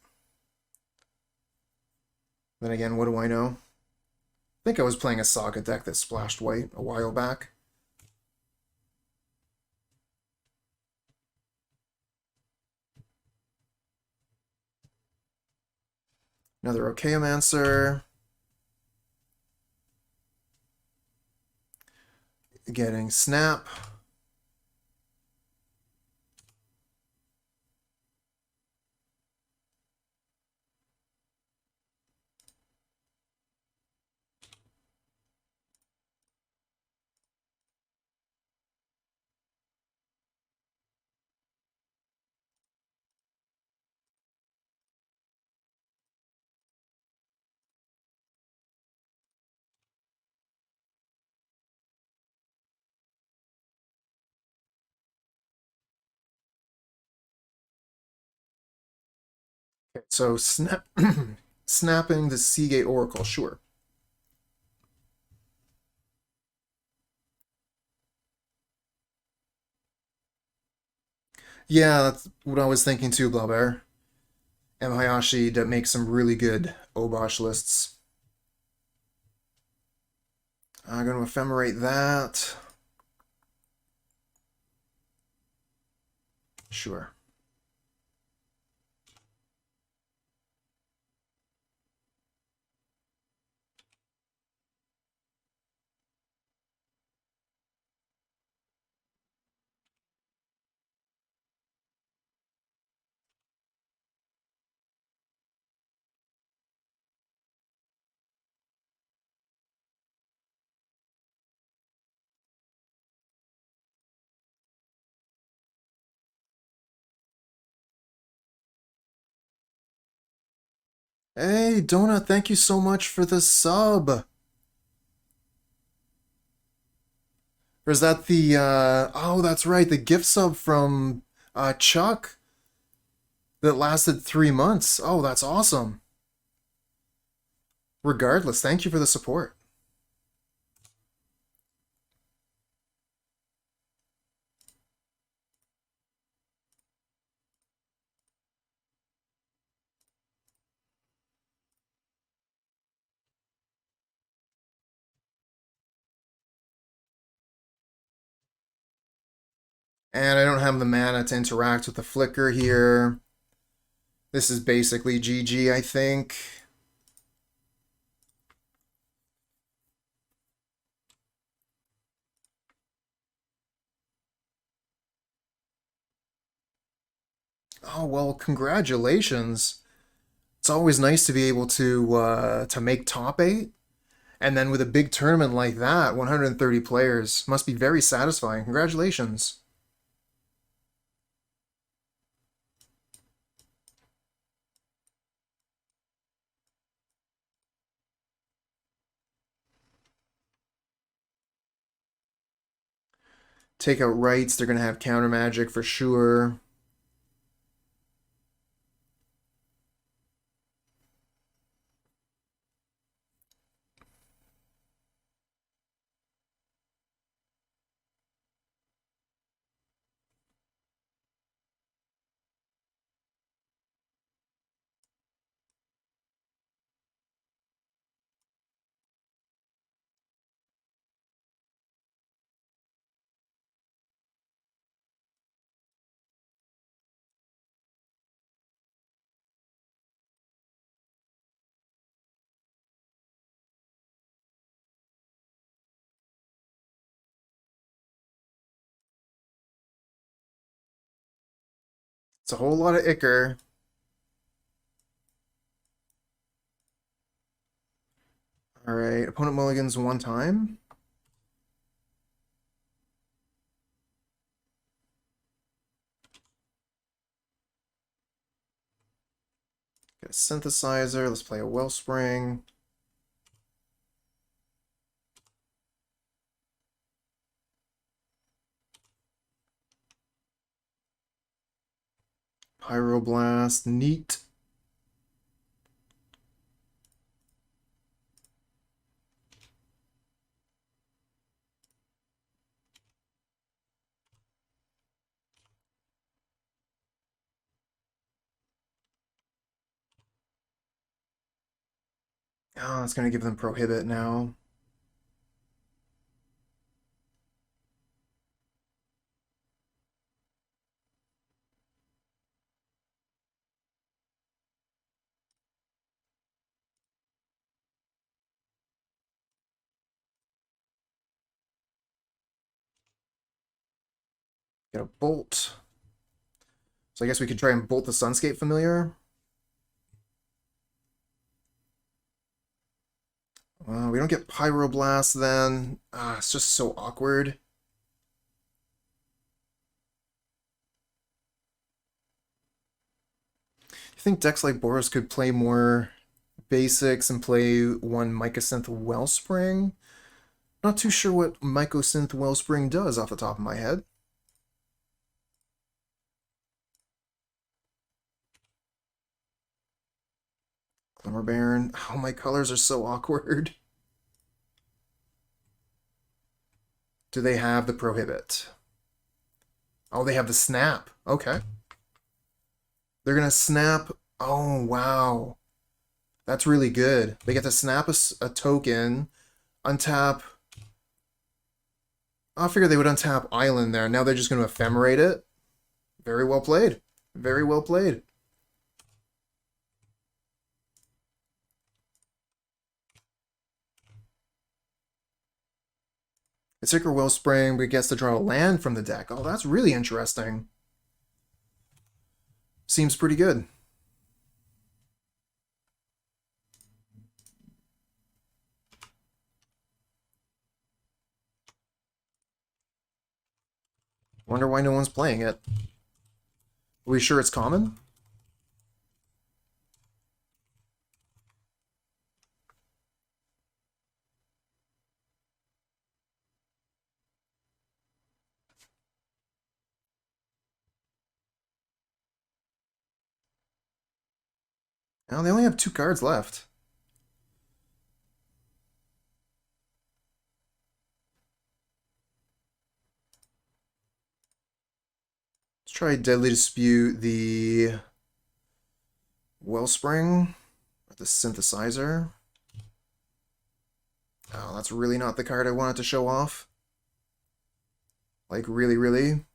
Then again, what do I know? I think I was playing a Saga deck that splashed white a while back. Another Okeomancer. Getting Snap. Okay, so snapping the Seagate Oracle, sure. Yeah, that's what I was thinking too, Blaubear. And Hayashi that makes some really good Obosh lists. I'm going to ephemerate that. Sure. Hey, Donut, thank you so much for the sub. Or is that the, oh, that's right, the gift sub from Chuck that lasted 3 months. Oh, that's awesome. Regardless, thank you for the support. And I don't have the mana to interact with the flicker here. This is basically GG, I think. Oh, well, congratulations. It's always nice to be able to make top 8. And then with a big tournament like that, 130 players, must be very satisfying. Congratulations. Take out rights, they're going to have counter magic for sure. It's a whole lot of Ichor. Alright, opponent mulligans 1 time. Get a Synthesizer, let's play a Wellspring. Pyroblast, neat. Oh, it's going to give them Prohibit now. Get a Bolt. So I guess we could try and Bolt the Sunscape Familiar. We don't get Pyroblast then. It's just so awkward. You think decks like Boros could play more basics and play one Mycosynth Wellspring? Not too sure what Mycosynth Wellspring does off the top of my head. Glimmer Bairn. Oh, my colors are so awkward. Do they have the Prohibit? Oh, they have the Snap. Okay. They're going to snap. Oh, wow. That's really good. They get to snap a token, untap. I figured they would untap Island there. Now they're just going to ephemerate it. Very well played. Very well played. It's Ichor Wellspring, but it gets to draw a land from the deck. Oh, that's really interesting. Seems pretty good. Wonder why no one's playing it. Are we sure it's common? Now they only have 2 cards left. Let's try Deadly Dispute the Wellspring, or the Synthesizer. Oh, that's really not the card I wanted to show off. Like, really, really.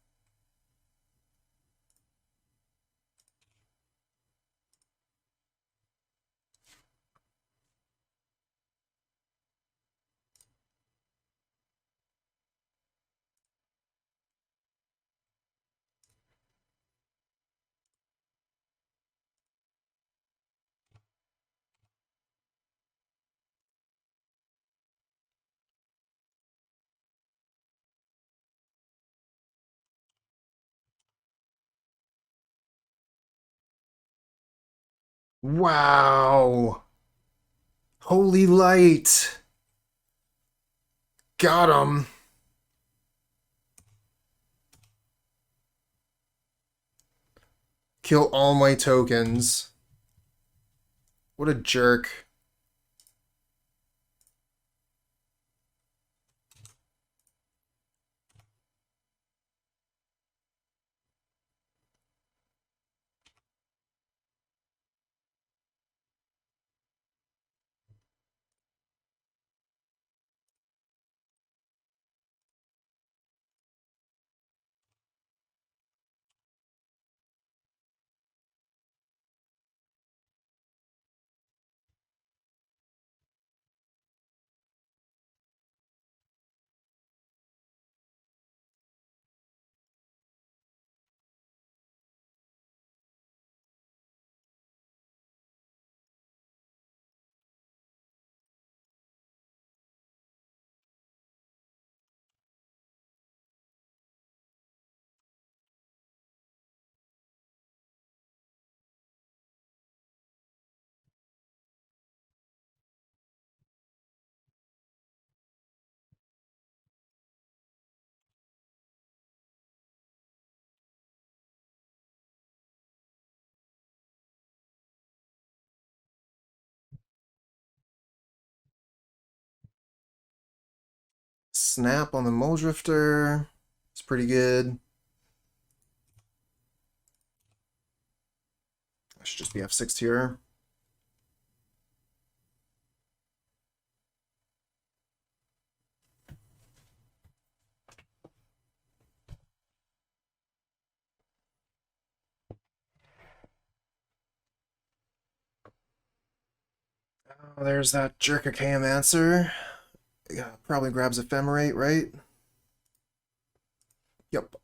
Wow! Holy light! Got him! Kill all my tokens. What a jerk. Snap on the Muldrifter. It's pretty good. I should just be F6 here. Oh, there's that Jerkachaeomancer. Yeah, probably grabs Ephemerate, right? Yep.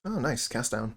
Oh, nice. Cast down.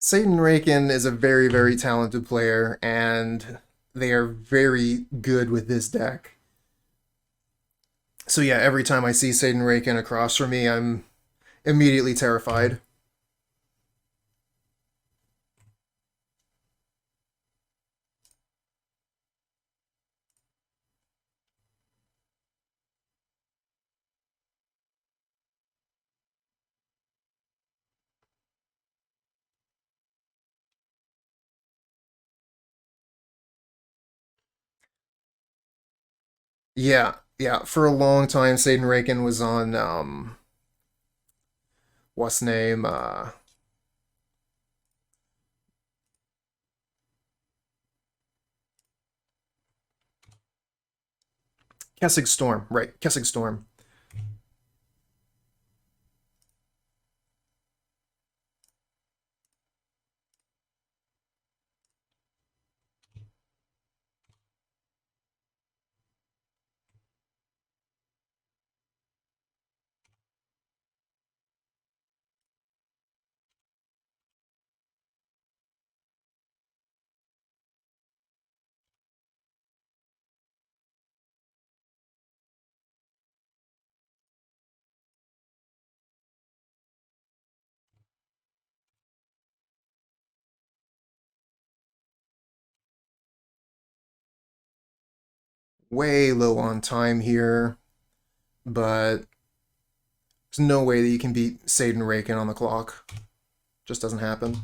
Satan Raken is a very, very talented player, and they are very good with this deck. So yeah, every time I see Satan Raken across from me, I'm immediately terrified. Yeah, yeah. For a long time, Satan Raken was on what's name? Kessig Storm, right? Kessig Storm. Way low on time here, but there's no way that you can beat Satan Raken on the clock. Just doesn't happen.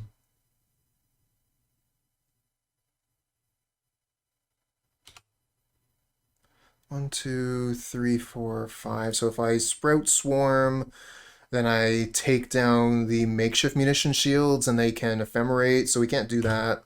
One, two, three, four, five. So if I Sprout Swarm, then I take down the Makeshift Munition shields and they can ephemerate, so we can't do that.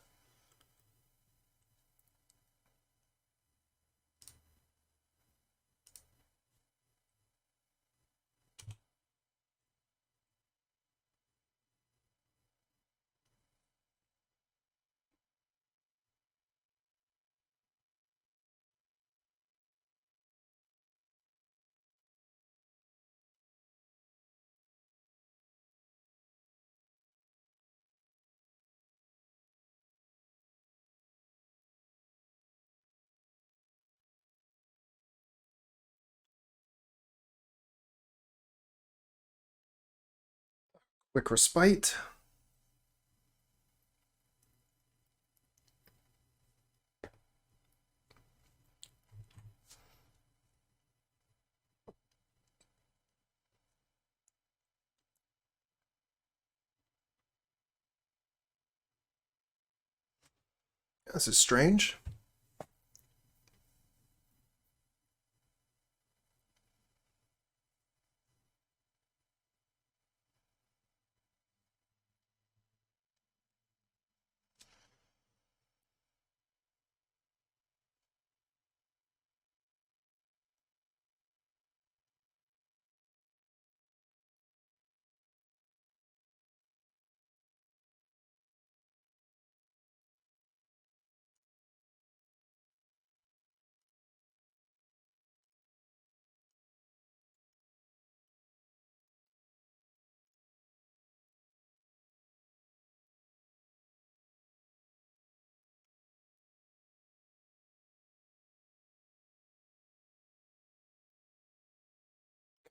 Quick Respite. This is strange.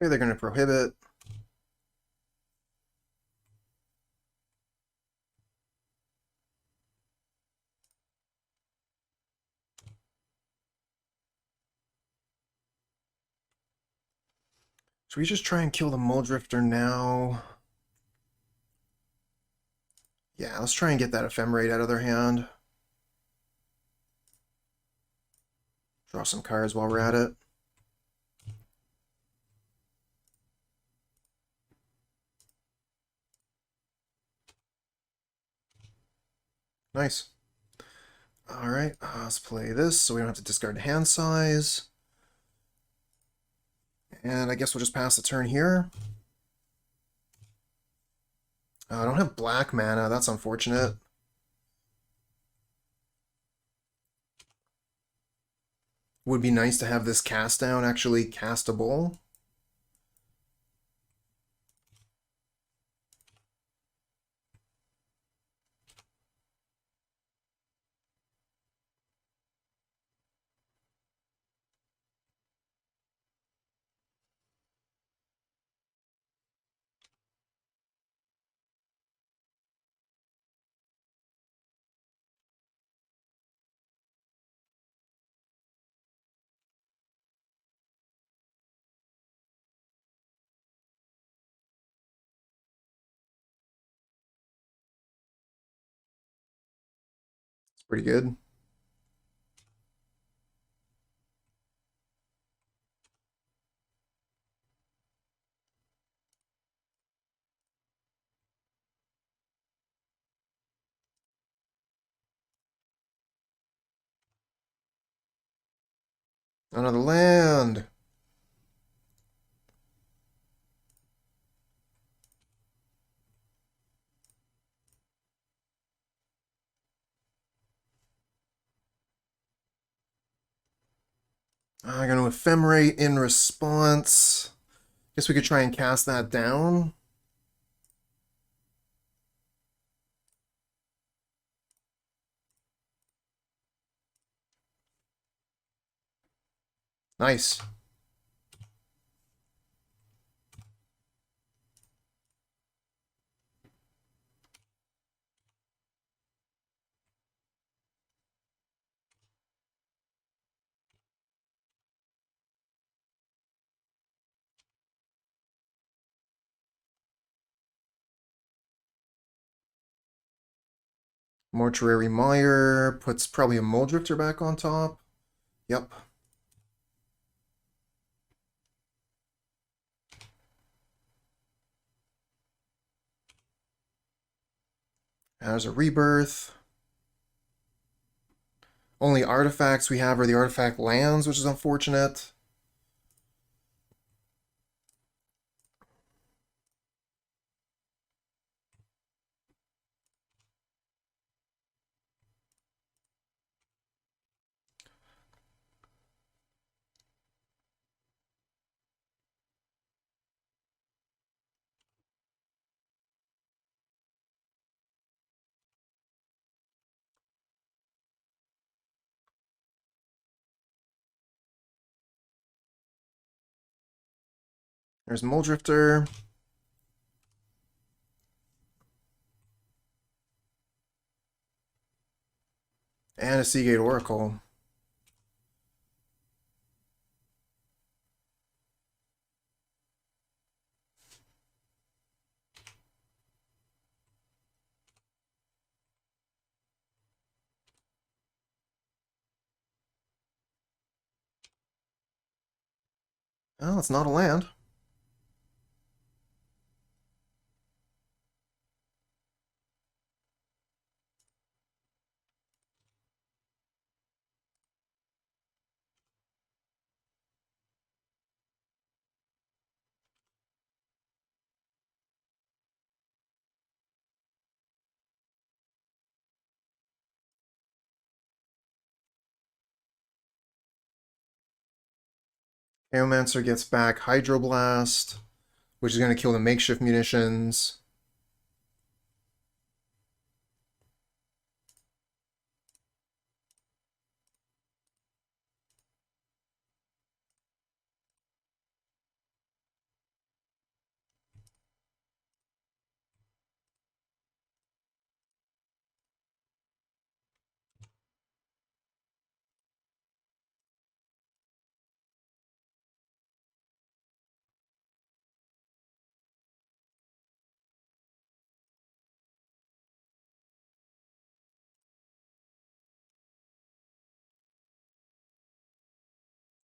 Okay, they're going to prohibit. Should we just try and kill the Muldrifter now? Yeah, let's try and get that Ephemerate out of their hand. Draw some cards while we're at it. Nice. Alright, let's play this so we don't have to discard hand size. And I guess we'll just pass the turn here. I don't have black mana, that's unfortunate. Would be nice to have this cast down actually castable. Pretty good. Another land. I'm going to Ephemerate in response. Guess we could try and cast that down. Nice. Mortuary Mire puts probably a Muldrifter back on top. Yep. There's a Rebirth. Only artifacts we have are the artifact lands, which is unfortunate. There's Muldrifter. And a Seagate Oracle. Oh, it's not a land. Geomancer gets back Hydroblast, which is going to kill the Makeshift Munitions.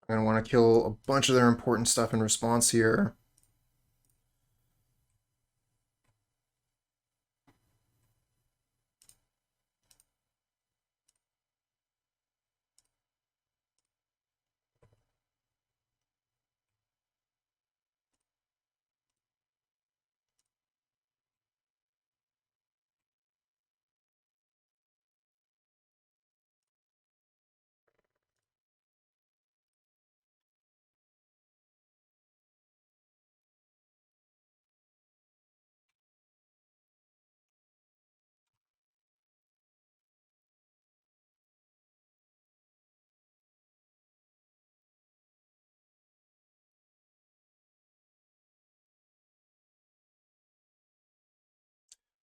I'm going to want to kill a bunch of their important stuff in response here.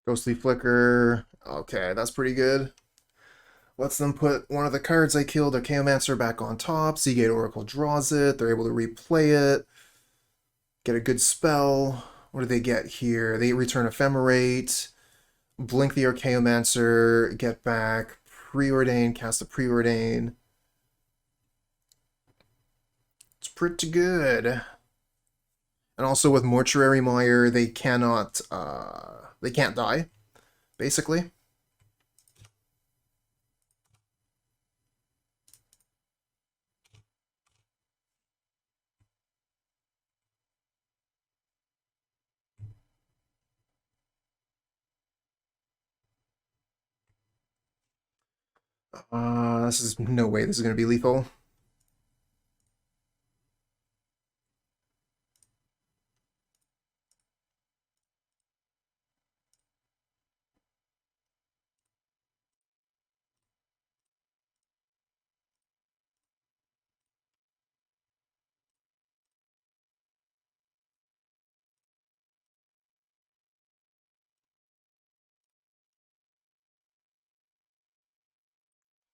Ghostly Flicker. Okay, that's pretty good. Lets them put one of the cards I killed, a Chaomancer, back on top. Seagate Oracle draws it. They're able to replay it. Get a good spell. What do they get here? They return Ephemerate. Blink the Archaeomancer. Get back Preordain, cast a Preordain. It's pretty good. And also with Mortuary Mire, they can't die, basically. This is no way this is going to be lethal.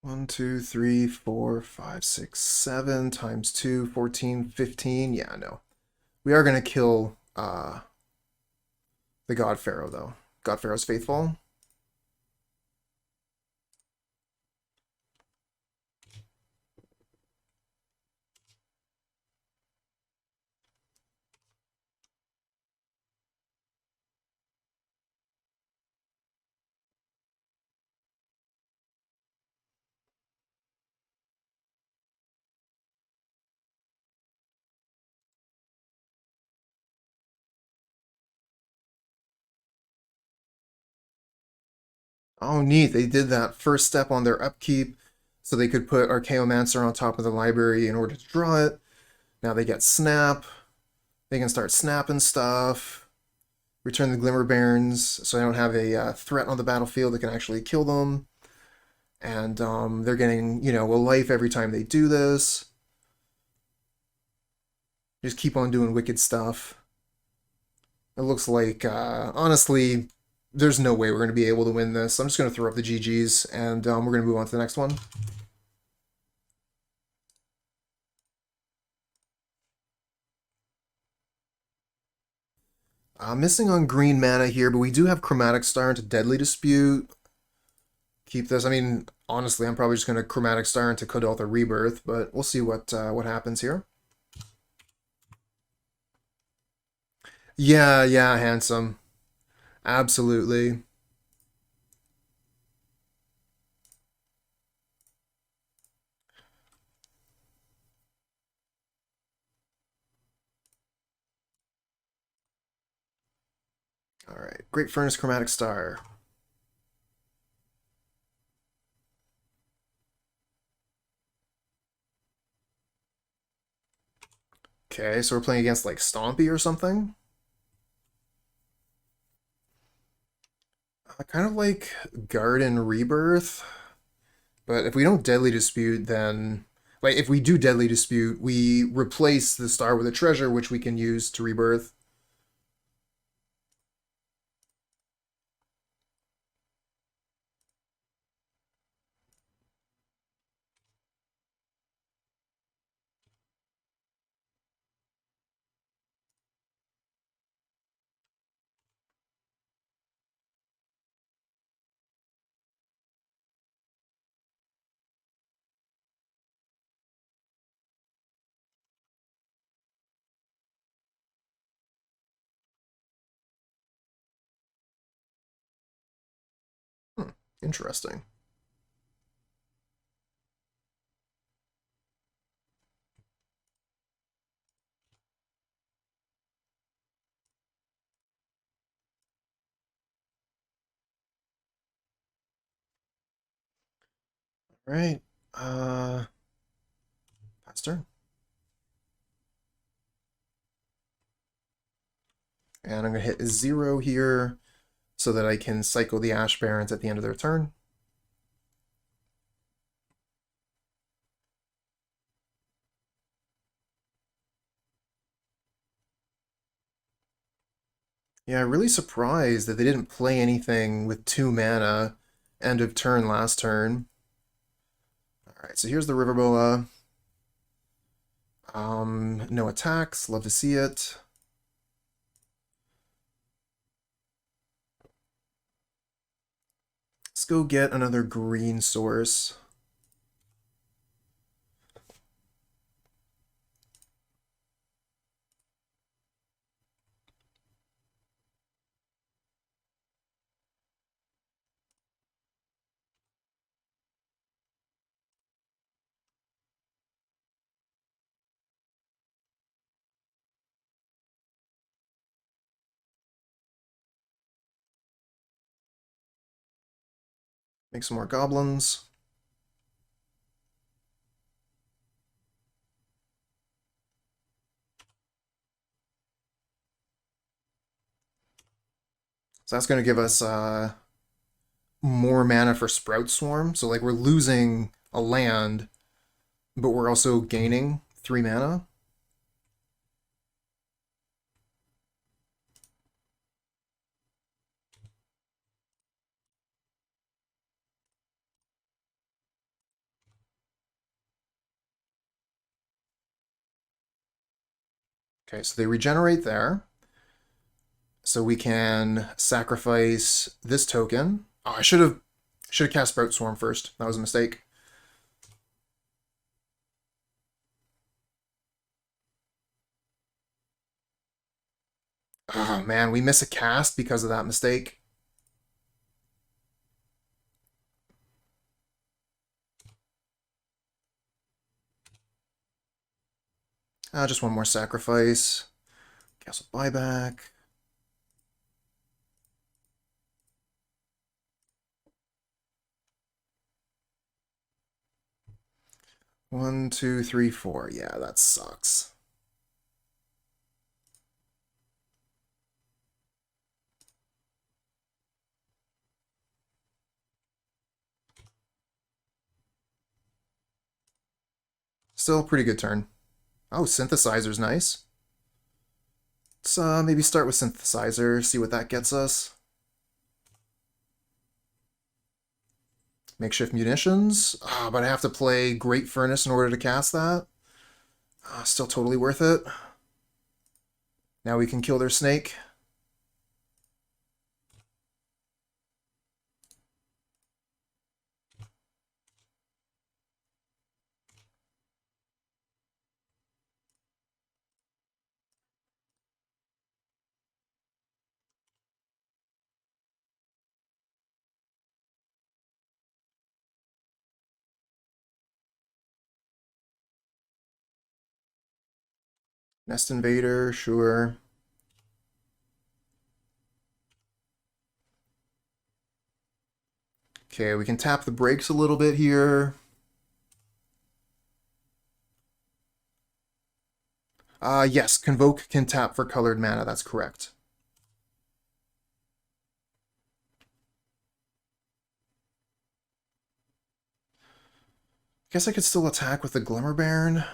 One, 2, 3, 4, 5, 6, 7 times 2, 14, 15. Yeah, no. We are going to kill the God Pharaoh, though. God Pharaoh's Faithful. Oh, neat. They did that first step on their upkeep so they could put Archaeomancer on top of the library in order to draw it. Now they get Snap. They can start snapping stuff. Return the Glimmer Bairns so they don't have a threat on the battlefield that can actually kill them. And they're getting, a life every time they do this. Just keep on doing wicked stuff. It looks like, honestly, there's no way we're going to be able to win this. I'm just going to throw up the GGs, and we're going to move on to the next one. Missing on green mana here, but we do have Chromatic Star into Deadly Dispute. Keep this. I mean, honestly, I'm probably just going to Chromatic Star into Kuldotha Rebirth, but we'll see what happens here. Yeah, handsome. Absolutely. All right, Great Furnace, Chromatic Star. Okay, so we're playing against like Stompy or something. Kind of like Garden Rebirth, but if we don't Deadly Dispute, then like if we do Deadly Dispute, we replace the star with a treasure, which we can use to rebirth. Interesting. All right. Pass turn. And I'm gonna hit 0 here so that I can cycle the Ash Barrens at the end of their turn. Yeah, really surprised that they didn't play anything with 2 mana end of turn last turn. Alright, so here's the Riverboa. No attacks, love to see it. Let's go get another green source. Make some more goblins. So that's going to give us more mana for Sprout Swarm. So like we're losing a land, but we're also gaining 3 mana. Okay, so they regenerate there. So we can sacrifice this token. Oh, I should have cast Sprout Swarm first. That was a mistake. Oh man, we miss a cast because of that mistake. Just one more sacrifice. Castle buyback. One, two, three, four. Yeah, that sucks. Still a pretty good turn. Oh, Synthesizer's nice. Let's maybe start with Synthesizer, see what that gets us. Makeshift Munitions. But I have to play Great Furnace in order to cast that. Still totally worth it. Now we can kill their snake. Nest Invader, sure. Okay, we can tap the brakes a little bit here. Yes, Convoke can tap for colored mana, that's correct. Guess I could still attack with the Glimmer Bairn.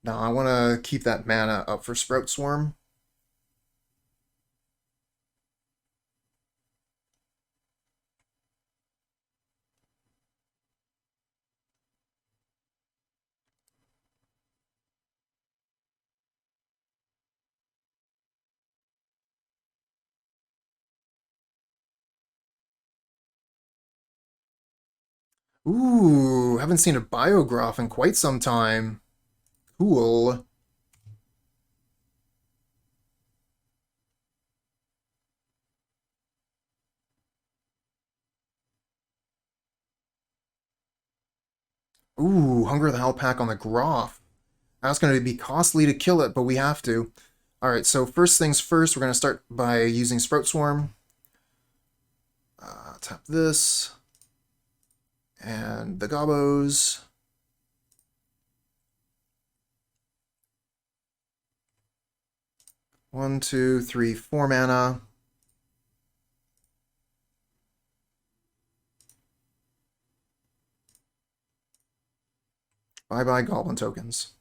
No, I want to keep that mana up for Sprout Swarm. Ooh, haven't seen a Biograph in quite some time. Cool. Ooh, Hunger of the Hellpack on the Groff. That's going to be costly to kill it, but we have to. Alright, so first things first, we're going to start by using Sprout Swarm. Tap this. And the Gobos. One, two, three, 4 mana. Bye-bye Goblin tokens.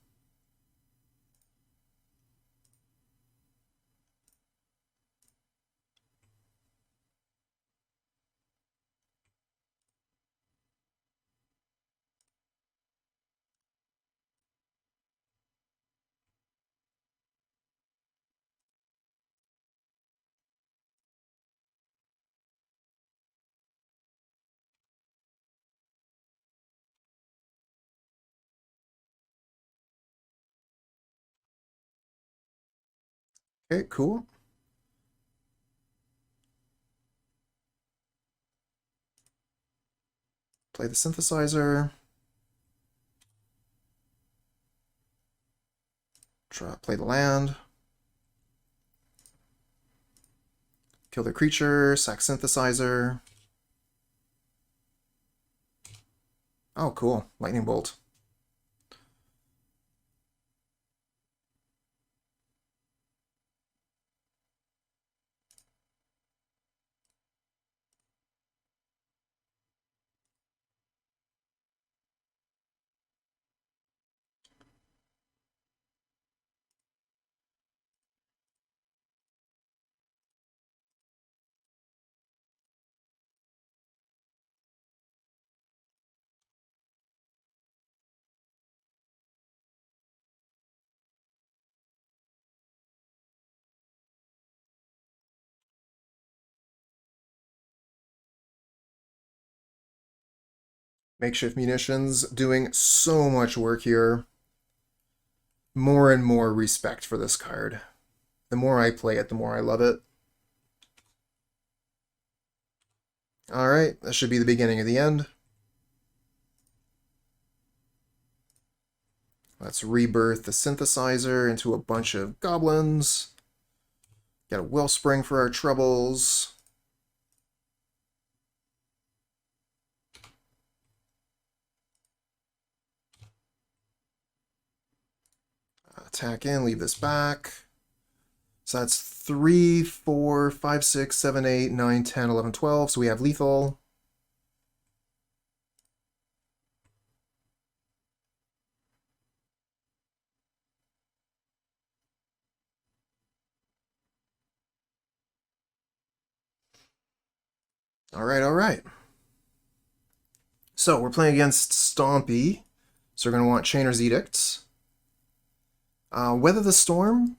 Okay, cool. Play the synthesizer. Play the land. Kill the creature, sack synthesizer. Oh, cool. Lightning bolt. Makeshift Munitions doing so much work here. More and more respect for this card. The more I play it, the more I love it. Alright, that should be the beginning of the end. Let's rebirth the synthesizer into a bunch of goblins. Get a Wellspring for our troubles. Attack in, leave this back. So that's 3, 4, 5, 6, 7, 8, 9, 10, 11, 12. So we have lethal. Alright, alright. So we're playing against Stompy. So we're going to want Chainer's Edicts. Weather the Storm,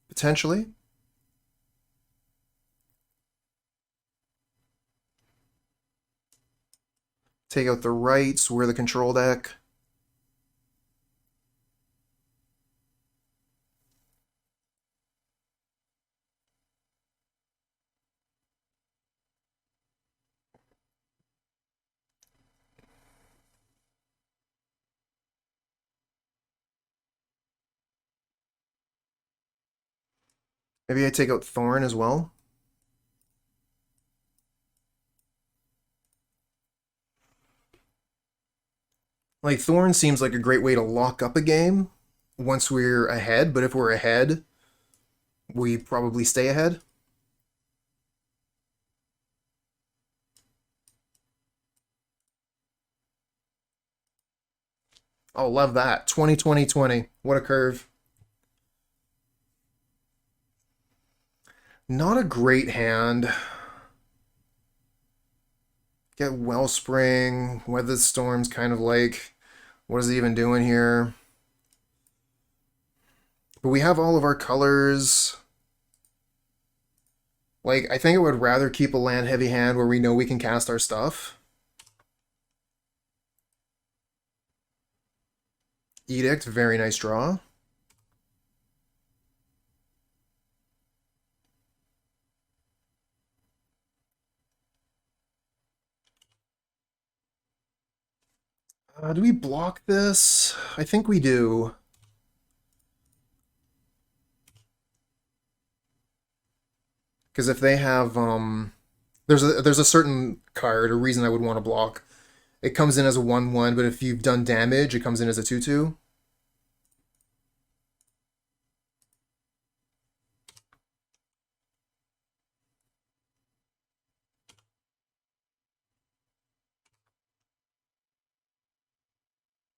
potentially. Take out the rights, we're the control deck. Maybe I take out Thorn as well. Like, Thorn seems like a great way to lock up a game once we're ahead, but if we're ahead, we probably stay ahead. Oh, love that. 20-20-20. What a curve. Not a great hand. Get Wellspring. Weather the Storm's kind of like, what is it even doing here? But we have all of our colors. Like, I think I would rather keep a land-heavy hand where we know we can cast our stuff. Edict, very nice draw. Do we block this? I think we do. Because if they have, there's a certain card, a reason I would want to block. It comes in as a 1/1, but if you've done damage, it comes in as a 2/2.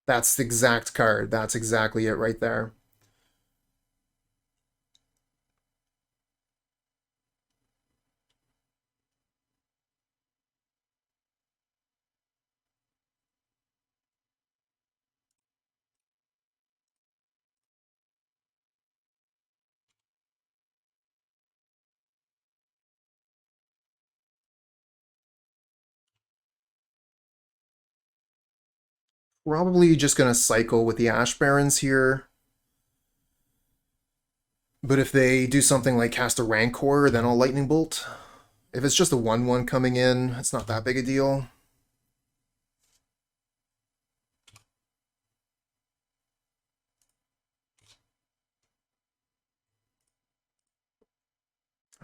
That's the exact card. That's exactly it right there. Probably just going to cycle with the Ash Barrens here. But if they do something like cast a Rancor, then I'll Lightning Bolt. If it's just a 1/1 coming in, it's not that big a deal.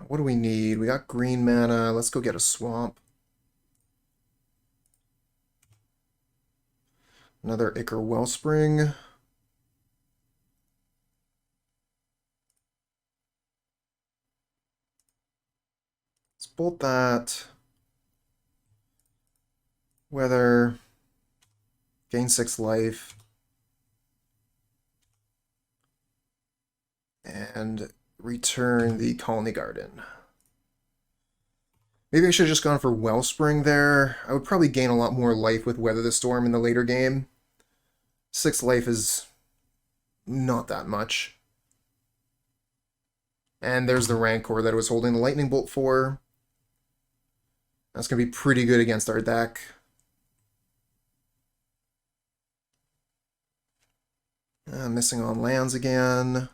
What do we need? We got green mana. Let's go get a swamp. Another Ichor Wellspring. Let's bolt that. Weather. Gain 6 life. And return the Khalni Garden. Maybe I should have just gone for Wellspring there. I would probably gain a lot more life with Weather the Storm in the later game. 6 life is not that much. And there's the Rancor that I was holding the Lightning Bolt for. That's going to be pretty good against our deck. Missing on lands again.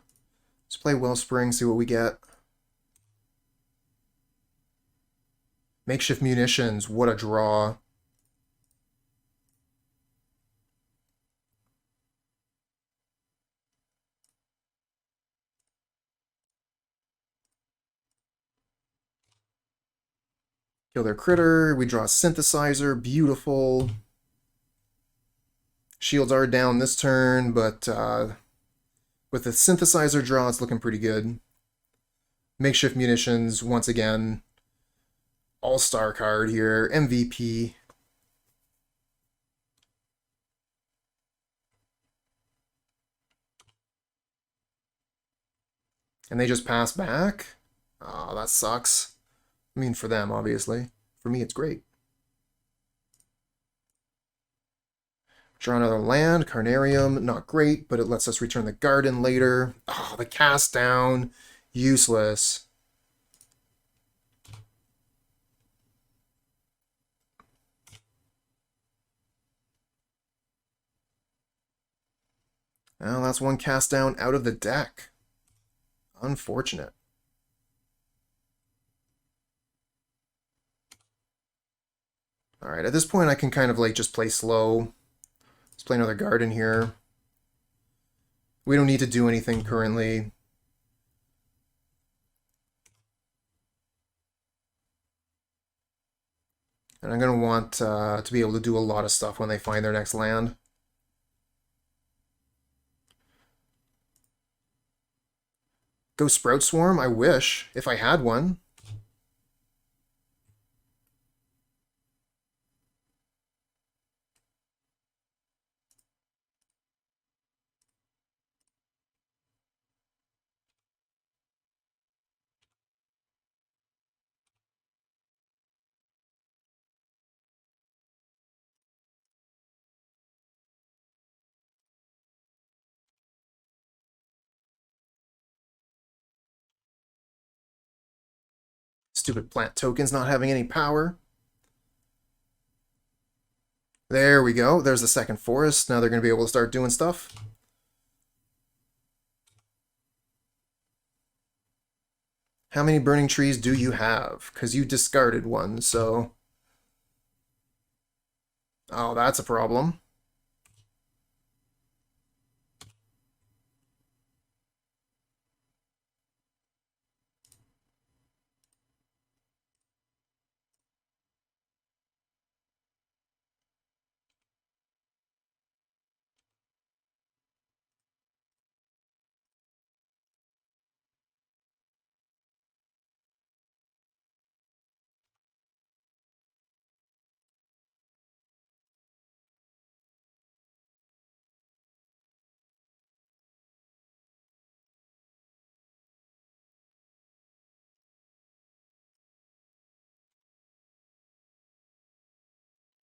Let's play Wellspring, see what we get. Makeshift Munitions, what a draw. Kill their critter, we draw a Synthesizer, beautiful. Shields are down this turn, but with the Synthesizer draw, it's looking pretty good. Makeshift Munitions, once again, all-star card here, MVP. And they just pass back? Oh, that sucks. I mean, for them, obviously. For me, it's great. Draw another land, Carnarium, not great, but it lets us return the garden later. Oh, the cast down, useless. Well, that's one cast down out of the deck. Unfortunate. Alright, at this point I can kind of like just play slow. Let's play another garden here. We don't need to do anything currently. And I'm going to want to be able to do a lot of stuff when they find their next land. Go Sprout Swarm? I wish, if I had one. Stupid plant tokens not having any power. There we go. There's the second forest. Now they're going to be able to start doing stuff. How many burning trees do you have? Because you discarded one, so... Oh, that's a problem.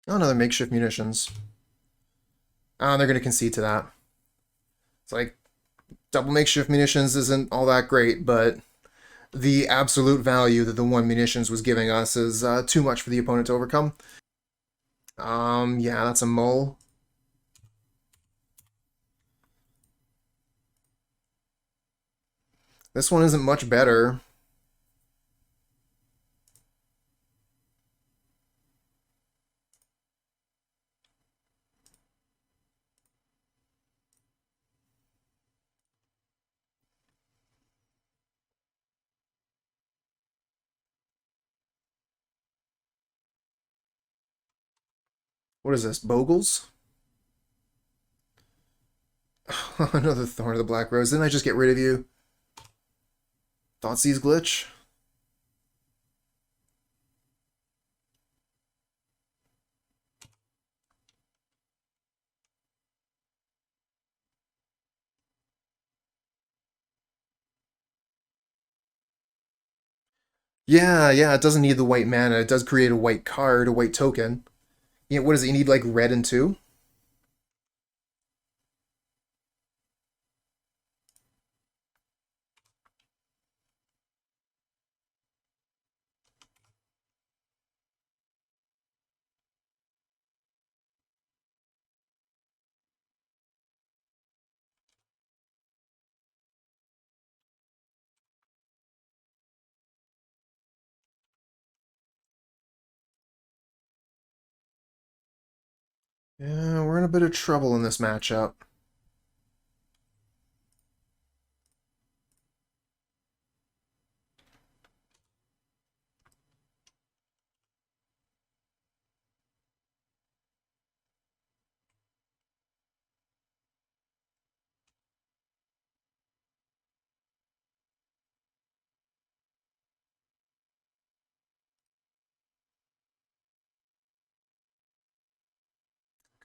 Oh, another Makeshift Munitions. Oh, they're going to concede to that. It's like, double Makeshift Munitions isn't all that great, but the absolute value that the one munitions was giving us is too much for the opponent to overcome. Yeah, that's a mull. This one isn't much better. What is this, Bogles? Another Thorn of the Black Rose. Didn't I just get rid of you? Thoughtseize glitch? Yeah, it doesn't need the white mana. It does create a white card, a white token. Yeah, what does it? You need, like, red and 2? Yeah, we're in a bit of trouble in this matchup.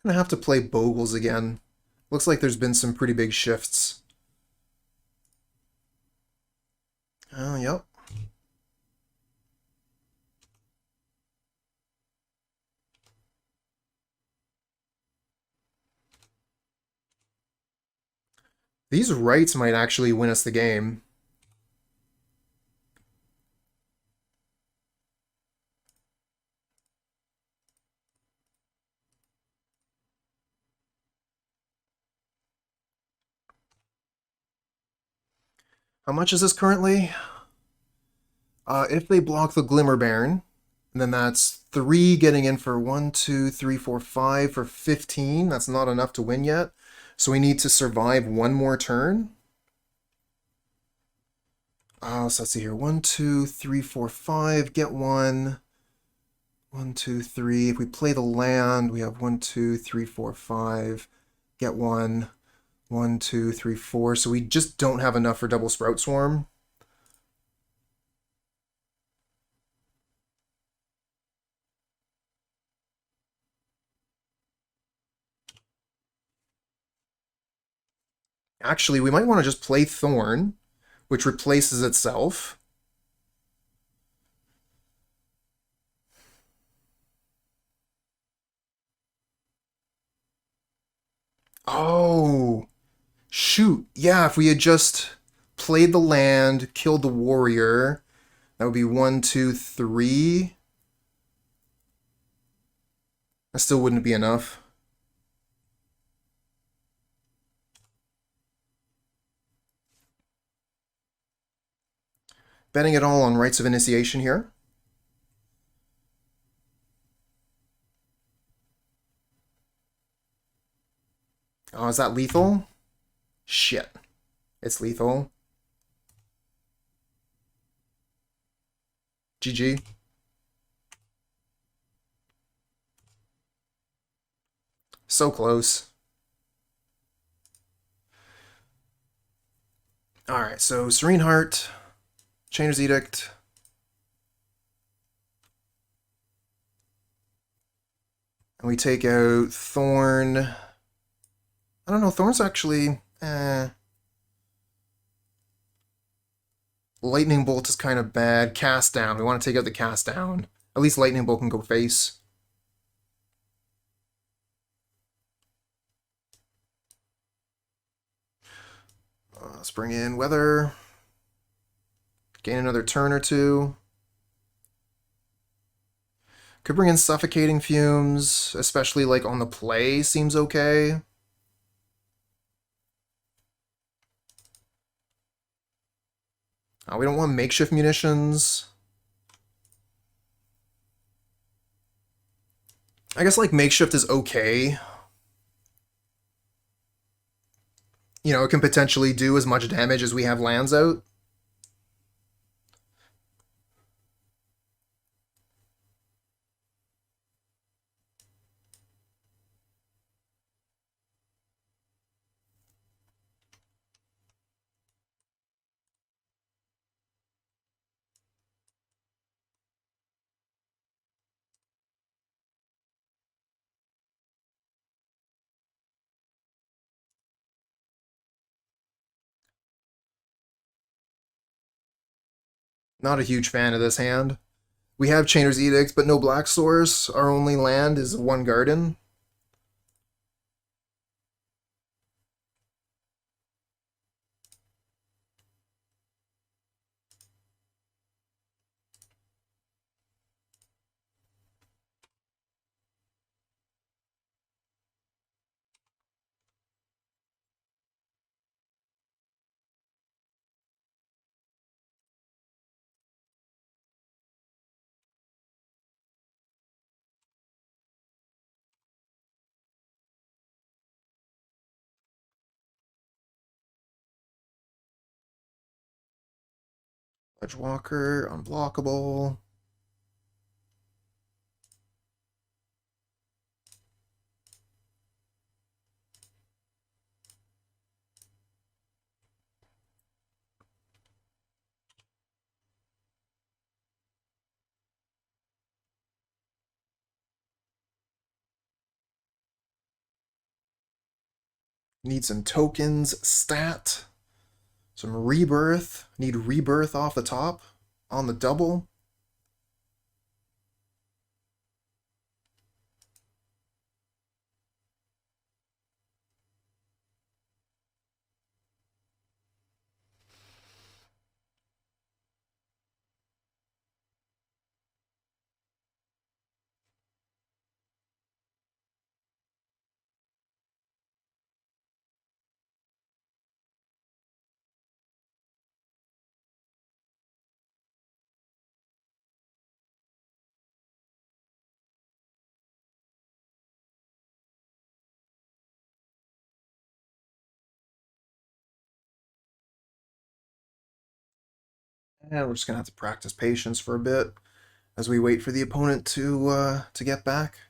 Gonna have to play Bogles again. Looks like there's been some pretty big shifts. Oh, yep. These rights might actually win us the game. How much is this currently? If they block the Glimmer Bairn, then that's 3 getting in for 1, 2, 3, 4, 5 for 15. That's not enough to win yet. So we need to survive one more turn. So let's see here. 1, 2, 3, 4, 5. Get 1. 1, 2, 3. If we play the land, we have 1, 2, 3, 4, 5. Get 1. 1, 2, 3, 4. So we just don't have enough for double Sprout Swarm. Actually, we might want to just play Thorn, which replaces itself. Oh, shoot. Yeah, if we had just played the land, killed the warrior, that would be 1, 2, 3. That still wouldn't be enough. Betting it all on Rites of Initiation here. Oh, is that lethal? Shit. It's lethal. GG. So close. Alright, so Serene Heart, Chainer's Edict. And we take out Thorn. I don't know, Thorn's actually... Lightning Bolt is kind of bad. Cast Down. We want to take out the Cast Down. At least Lightning Bolt can go face. Let's bring in Weather. Gain another turn or 2. Could bring in Suffocating Fumes, especially like on the play, seems okay. We don't want Makeshift Munitions. I guess, like, Makeshift is okay. You know, it can potentially do as much damage as we have lands out. Not a huge fan of this hand. We have Chainer's Edict, but no black source. Our only land is one garden. Edgewalker, unblockable. Need some tokens, stat, some rebirth. Need rebirth off the top on the double. And we're just gonna have to practice patience for a bit as we wait for the opponent to get back.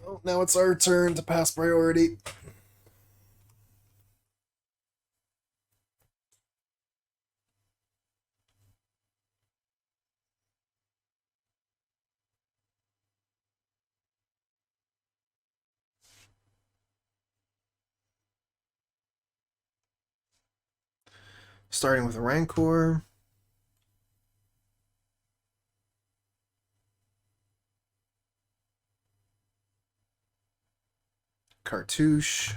Oh, now it's our turn to pass priority. Starting with a Rancor. Cartouche.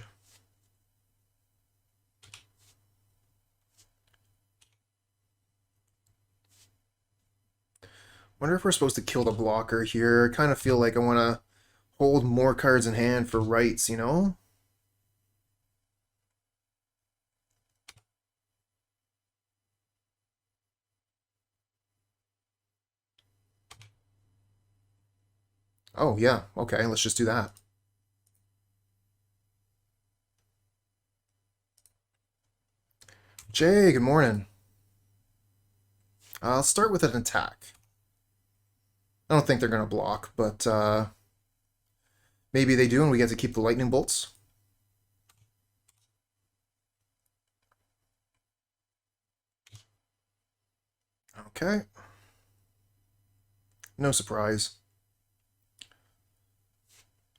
Wonder if we're supposed to kill the blocker here. I kind of feel like I want to hold more cards in hand for rights, you know? Oh, yeah. Okay, let's just do that. Jay, good morning. I'll start with an attack. I don't think they're going to block, but maybe they do and we get to keep the lightning bolts. Okay. No surprise.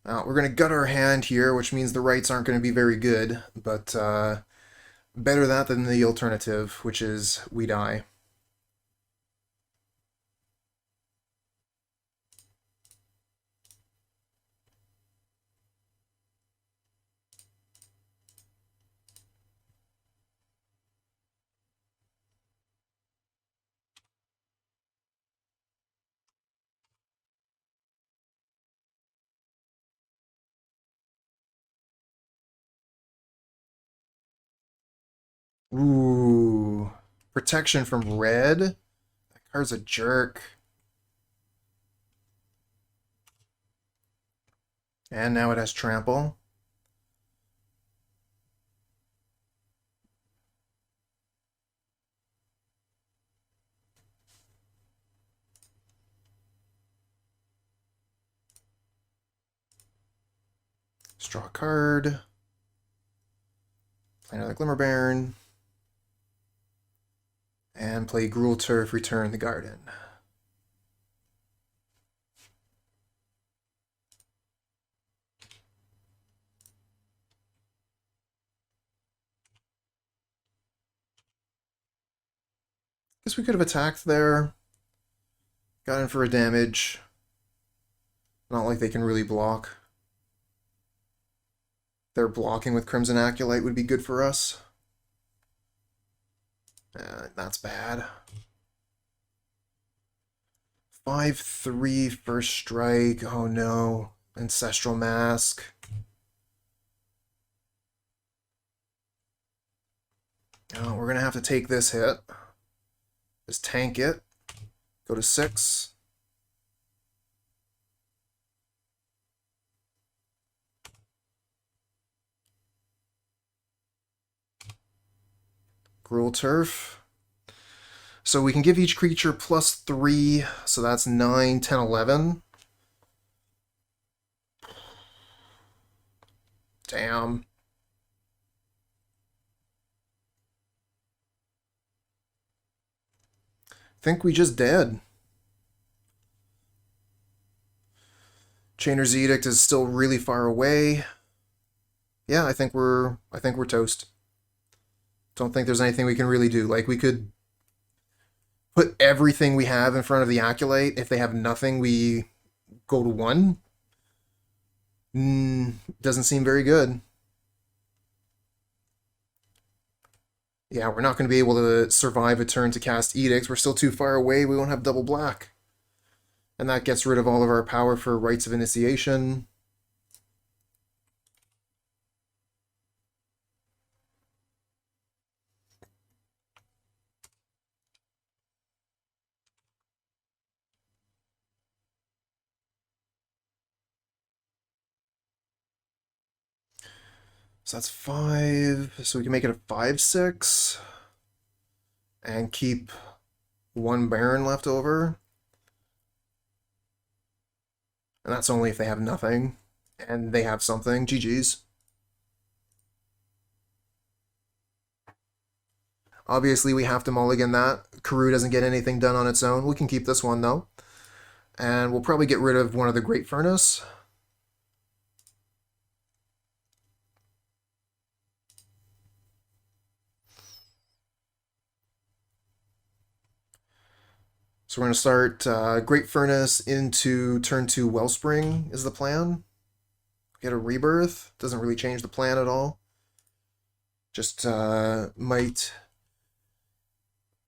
We're going to gut our hand here, which means the rights aren't going to be very good, but better that than the alternative, which is we die. Ooh. Protection from red? That card's a jerk. And now it has trample. Draw a card. Play another Glimmer Bairn. And play Gruul Turf, return the garden. Guess we could have attacked there. Got in for a damage. Not like they can really block. Their blocking with Crimson Acolyte would be good for us. That's bad. 5/3 first strike. Oh no. Ancestral Mask. Oh, we're going to have to take this hit. Just tank it. Go to 6. Gruul Turf. So we can give each creature +3, so that's 9, 10, 11. Damn. Think we just dead. Chainer's Edict is still really far away. Yeah, I think we're toast. Don't think there's anything we can really do. Like, we could put everything we have in front of the Acolyte. If they have nothing, we go to 1. Doesn't seem very good. Yeah, we're not going to be able to survive a turn to cast Edicts. We're still too far away. We won't have double black. And that gets rid of all of our power for Rites of Initiation. So that's 5. So we can make it a 5/6. And keep 1 Baron left over. And that's only if they have nothing. And they have something. GG's. Obviously, we have to mulligan that. Karoo doesn't get anything done on its own. We can keep this one, though. And we'll probably get rid of one of the Great Furnace. So we're going to start Great Furnace into turn 2 Wellspring is the plan. Get a Rebirth. Doesn't really change the plan at all. Just might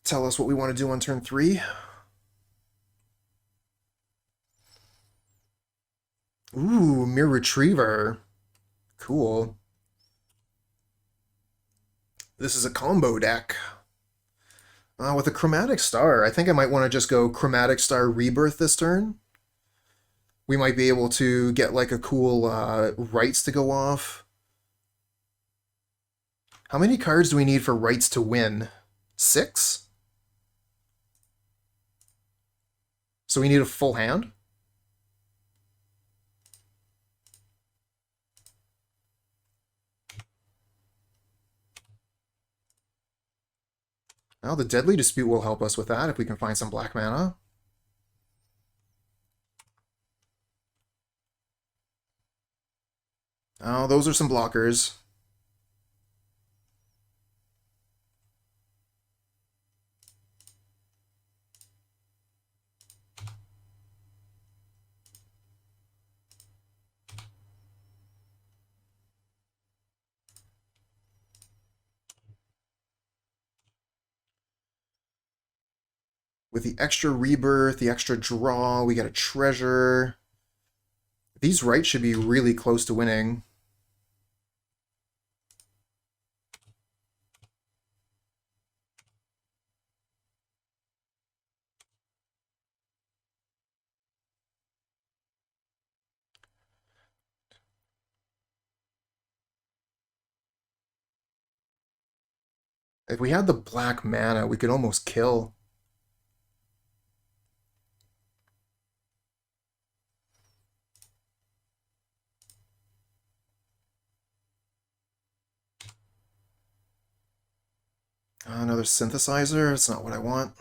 tell us what we want to do on turn 3. Ooh, Mirror Retriever. Cool. This is a combo deck. With a Chromatic Star, I think I might want to just go Chromatic Star Rebirth this turn. We might be able to get like a cool Rites to go off. How many cards do we need for Rites to win? 6? So we need a full hand? Well, the Deadly Dispute will help us with that if we can find some black mana. Oh, those are some blockers. With the extra rebirth, the extra draw, we get a treasure. These rights should be really close to winning. If we had the black mana, we could almost kill. Another synthesizer? That's not what I want.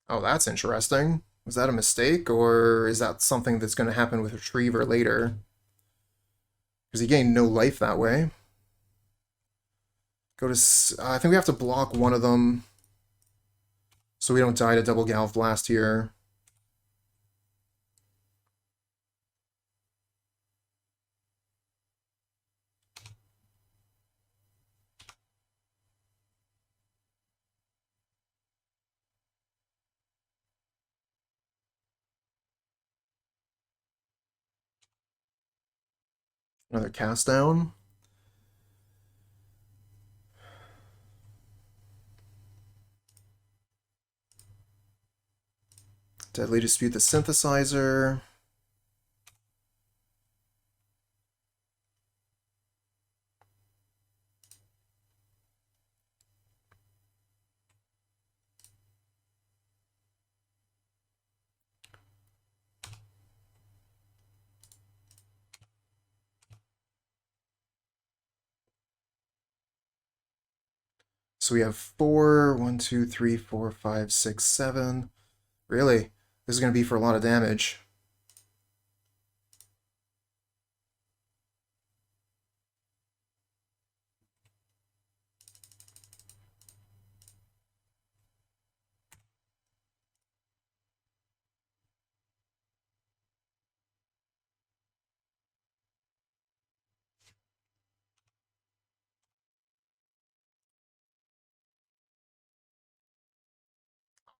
Oh, that's interesting. Was that a mistake, or is that something that's going to happen with Retriever later? Because he gained no life that way. Go to... I think we have to block one of them so we don't die to double Galv Blast here. Another cast down. Deadly Dispute the Synthesizer. So we have 4, 1, 2, 3, 4, 5, 6, 7. Really? This is going to be for a lot of damage.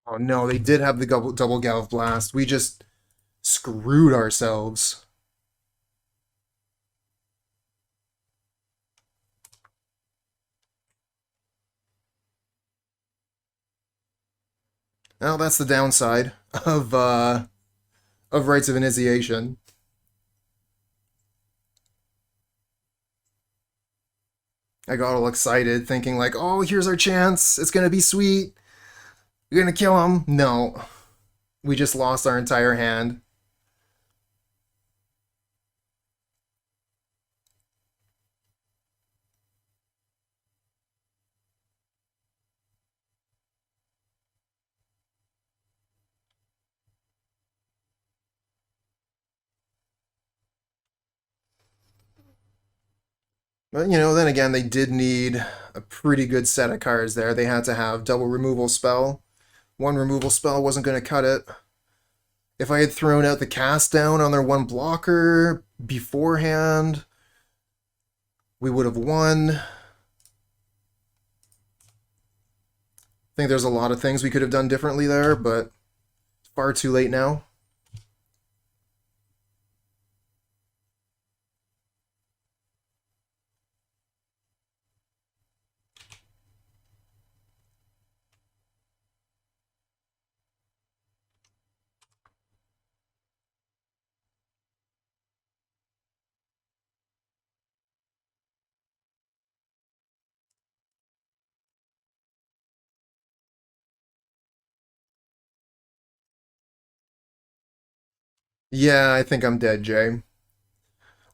Oh no, they did have the double Galv Blast. We just screwed ourselves. Well, that's the downside of Rites of Initiation. I got all excited, thinking like, "Oh, here's our chance. It's gonna be sweet. We're gonna kill him." No, we just lost our entire hand. But, you know, then again, they did need a pretty good set of cards there. They had to have double removal spell. One removal spell wasn't going to cut it. If I had thrown out the cast down on their one blocker beforehand, we would have won. I think there's a lot of things we could have done differently there, but it's far too late now. Yeah, I think I'm dead, Jay.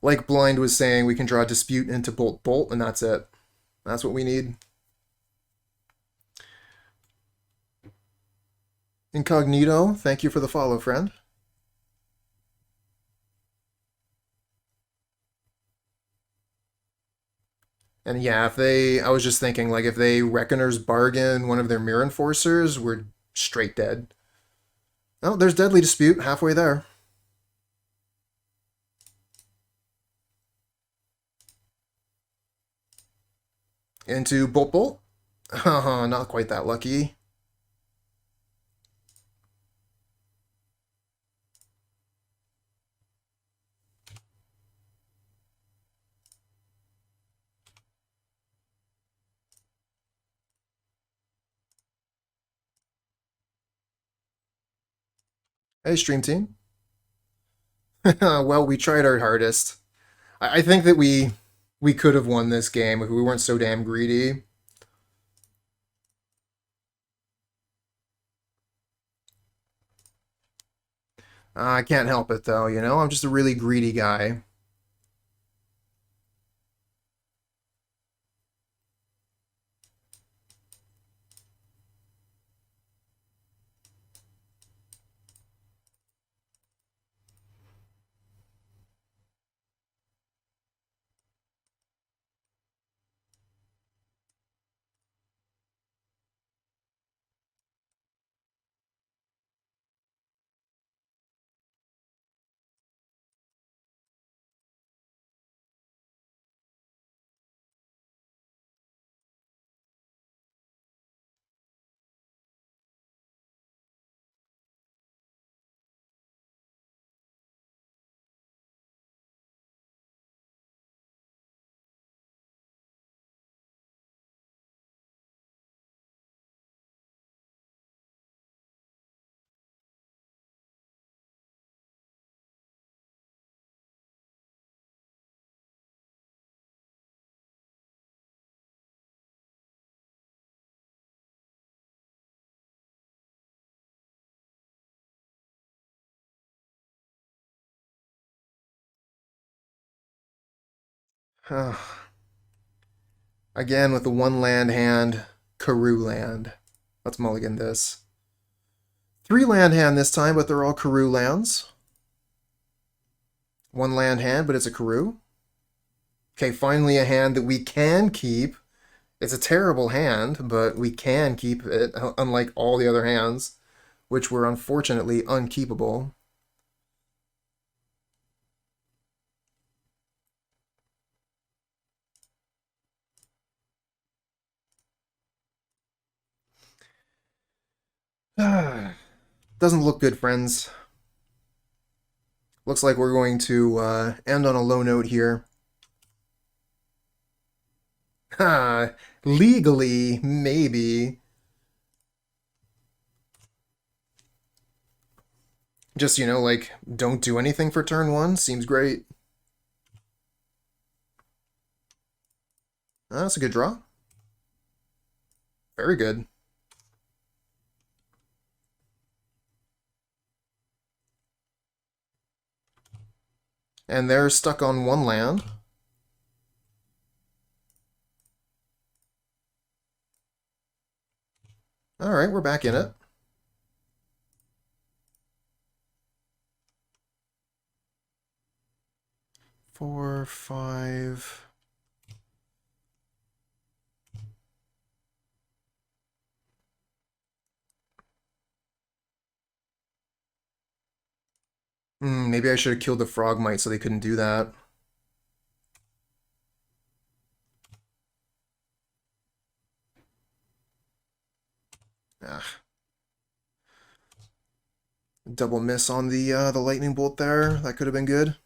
Like Blind was saying, we can draw Dispute into Bolt Bolt, and that's it. That's what we need. Incognito, thank you for the follow, friend. And yeah, if they, I was just thinking, like, if they Reckoner's Bargain one of their Mirror Enforcers, we're straight dead. Oh, there's Deadly Dispute, halfway there. Into Bolt Bolt. Not quite that lucky. Hey, stream team. Well, we tried our hardest. I think that we could have won this game if we weren't so damn greedy. I can't help it though, you know? I'm just a really greedy guy. Again with the one land hand, Karoo land. Let's mulligan this. 3 land hand this time, but they're all Karoo lands. 1 land hand, but it's a Karoo. Okay, finally a hand that we can keep. It's a terrible hand, but we can keep it, unlike all the other hands, which were unfortunately unkeepable. Doesn't look good, friends. Looks like we're going to end on a low note here. Legally, maybe. Just, you know, like, don't do anything for turn 1. Seems great. That's a good draw. Very good. And they're stuck on 1 land. Alright, we're back in it. 4, 5... maybe I should have killed the Frogmite so they couldn't do that. Ah. Double miss on the lightning bolt there. That could have been good.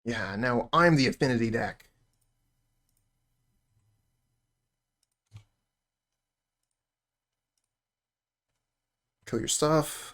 Yeah, now I'm the Affinity deck. Kill your stuff.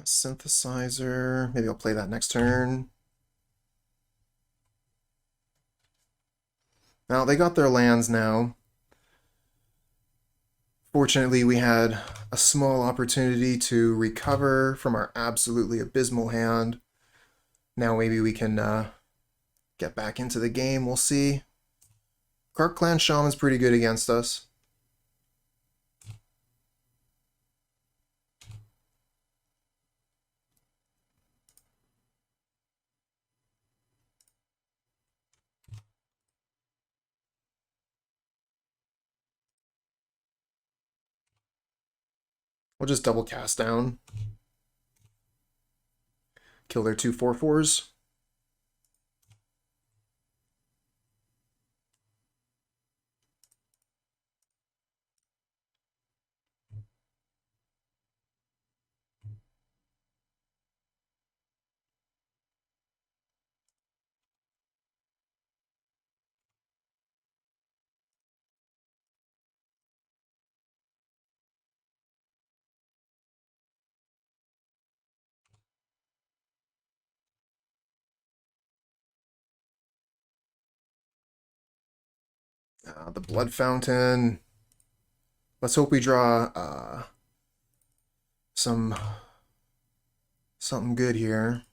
Synthesizer. Maybe I'll play that next turn. Now, they got their lands now. Fortunately, we had a small opportunity to recover from our absolutely abysmal hand. Now maybe we can get back into the game. We'll see. Kark Clan Shaman's pretty good against us. We'll just double cast down. Kill their 2 4/4s. The Blood Fountain. Let's hope we draw something good here.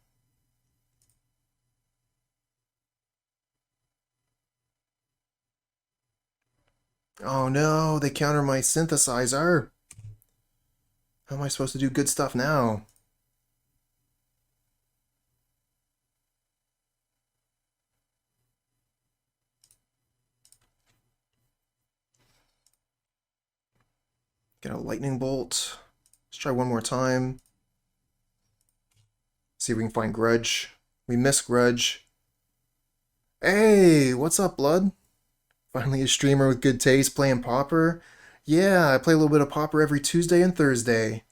Oh no, they counter my synthesizer. How am I supposed to do good stuff now? Get a lightning bolt. Let's try one more time. See if we can find Grudge. We miss Grudge. Hey, what's up, Blood? Finally a streamer with good taste playing Pauper. Yeah, I play a little bit of Pauper every Tuesday and Thursday.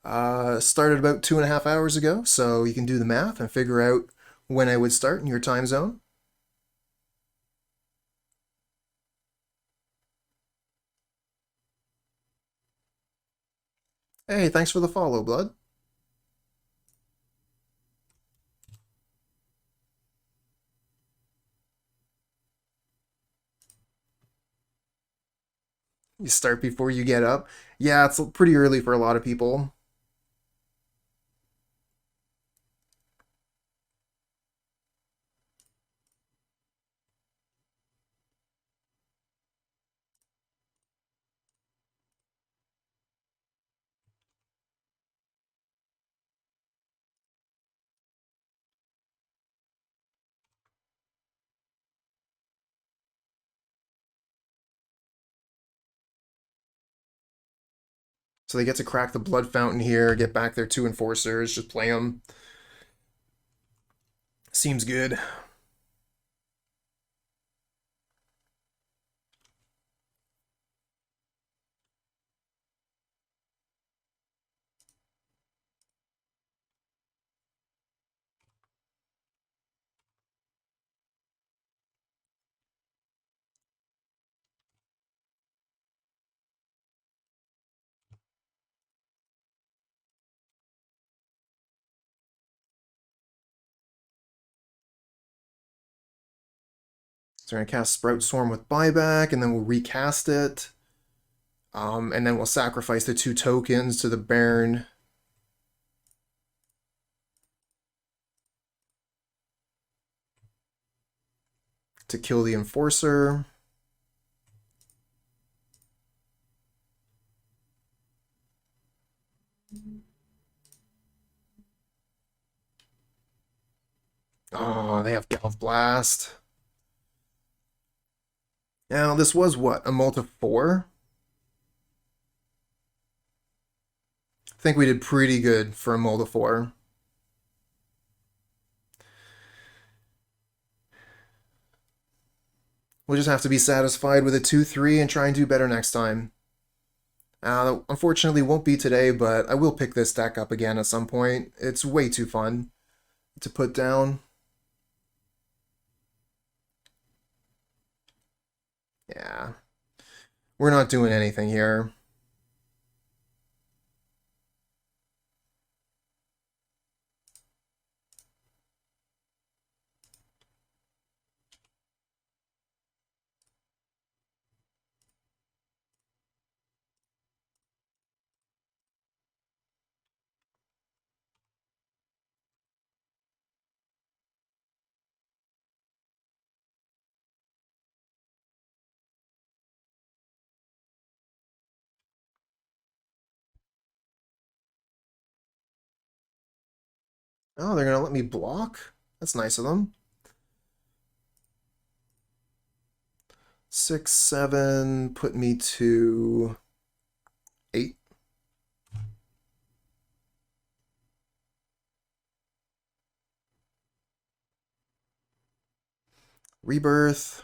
Started about 2.5 hours ago, so you can do the math and figure out when I would start in your time zone. Hey, thanks for the follow, Blood. You start before you get up. Yeah, it's pretty early for a lot of people. So they get to crack the Blood Fountain here, get back their 2 Enforcers, just play them. Seems good. So we're going to cast Sprout Swarm with buyback, and then we'll recast it. And then we'll sacrifice the 2 tokens to the Bairn. To kill the Enforcer. Pyroblast. Now, this was what? A Molt of 4? I think we did pretty good for a Molt of 4. We'll just have to be satisfied with a 2-3 and try and do better next time. Unfortunately, won't be today, but I will pick this deck up again at some point. It's way too fun to put down. Yeah. We're not doing anything here. Oh, they're gonna let me block? That's nice of them. 6, 7, put me to 8. Rebirth.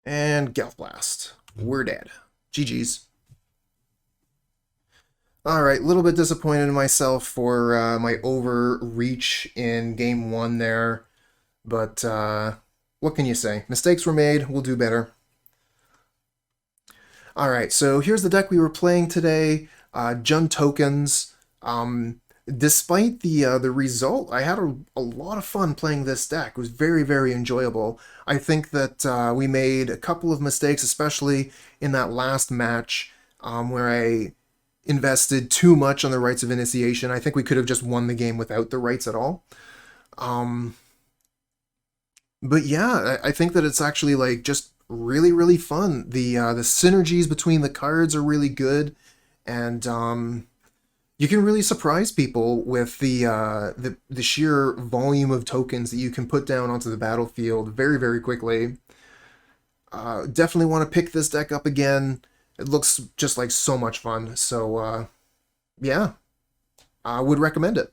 And Gelfblast. We're dead. GG's. Alright, a little bit disappointed in myself for my overreach in game 1 there. But what can you say? Mistakes were made, we'll do better. Alright, so here's the deck we were playing today. Jund tokens. Despite the result, I had a lot of fun playing this deck. It was very, very enjoyable. I think that we made a couple of mistakes, especially in that last match where I invested too much on the Rites of Initiation. I think we could have just won the game without the rites at all. But yeah, I think that it's actually like just really, really fun. The synergies between the cards are really good, and you can really surprise people with the sheer volume of tokens that you can put down onto the battlefield very, very quickly. Definitely want to pick this deck up again. It looks just like so much fun. So yeah, I would recommend it.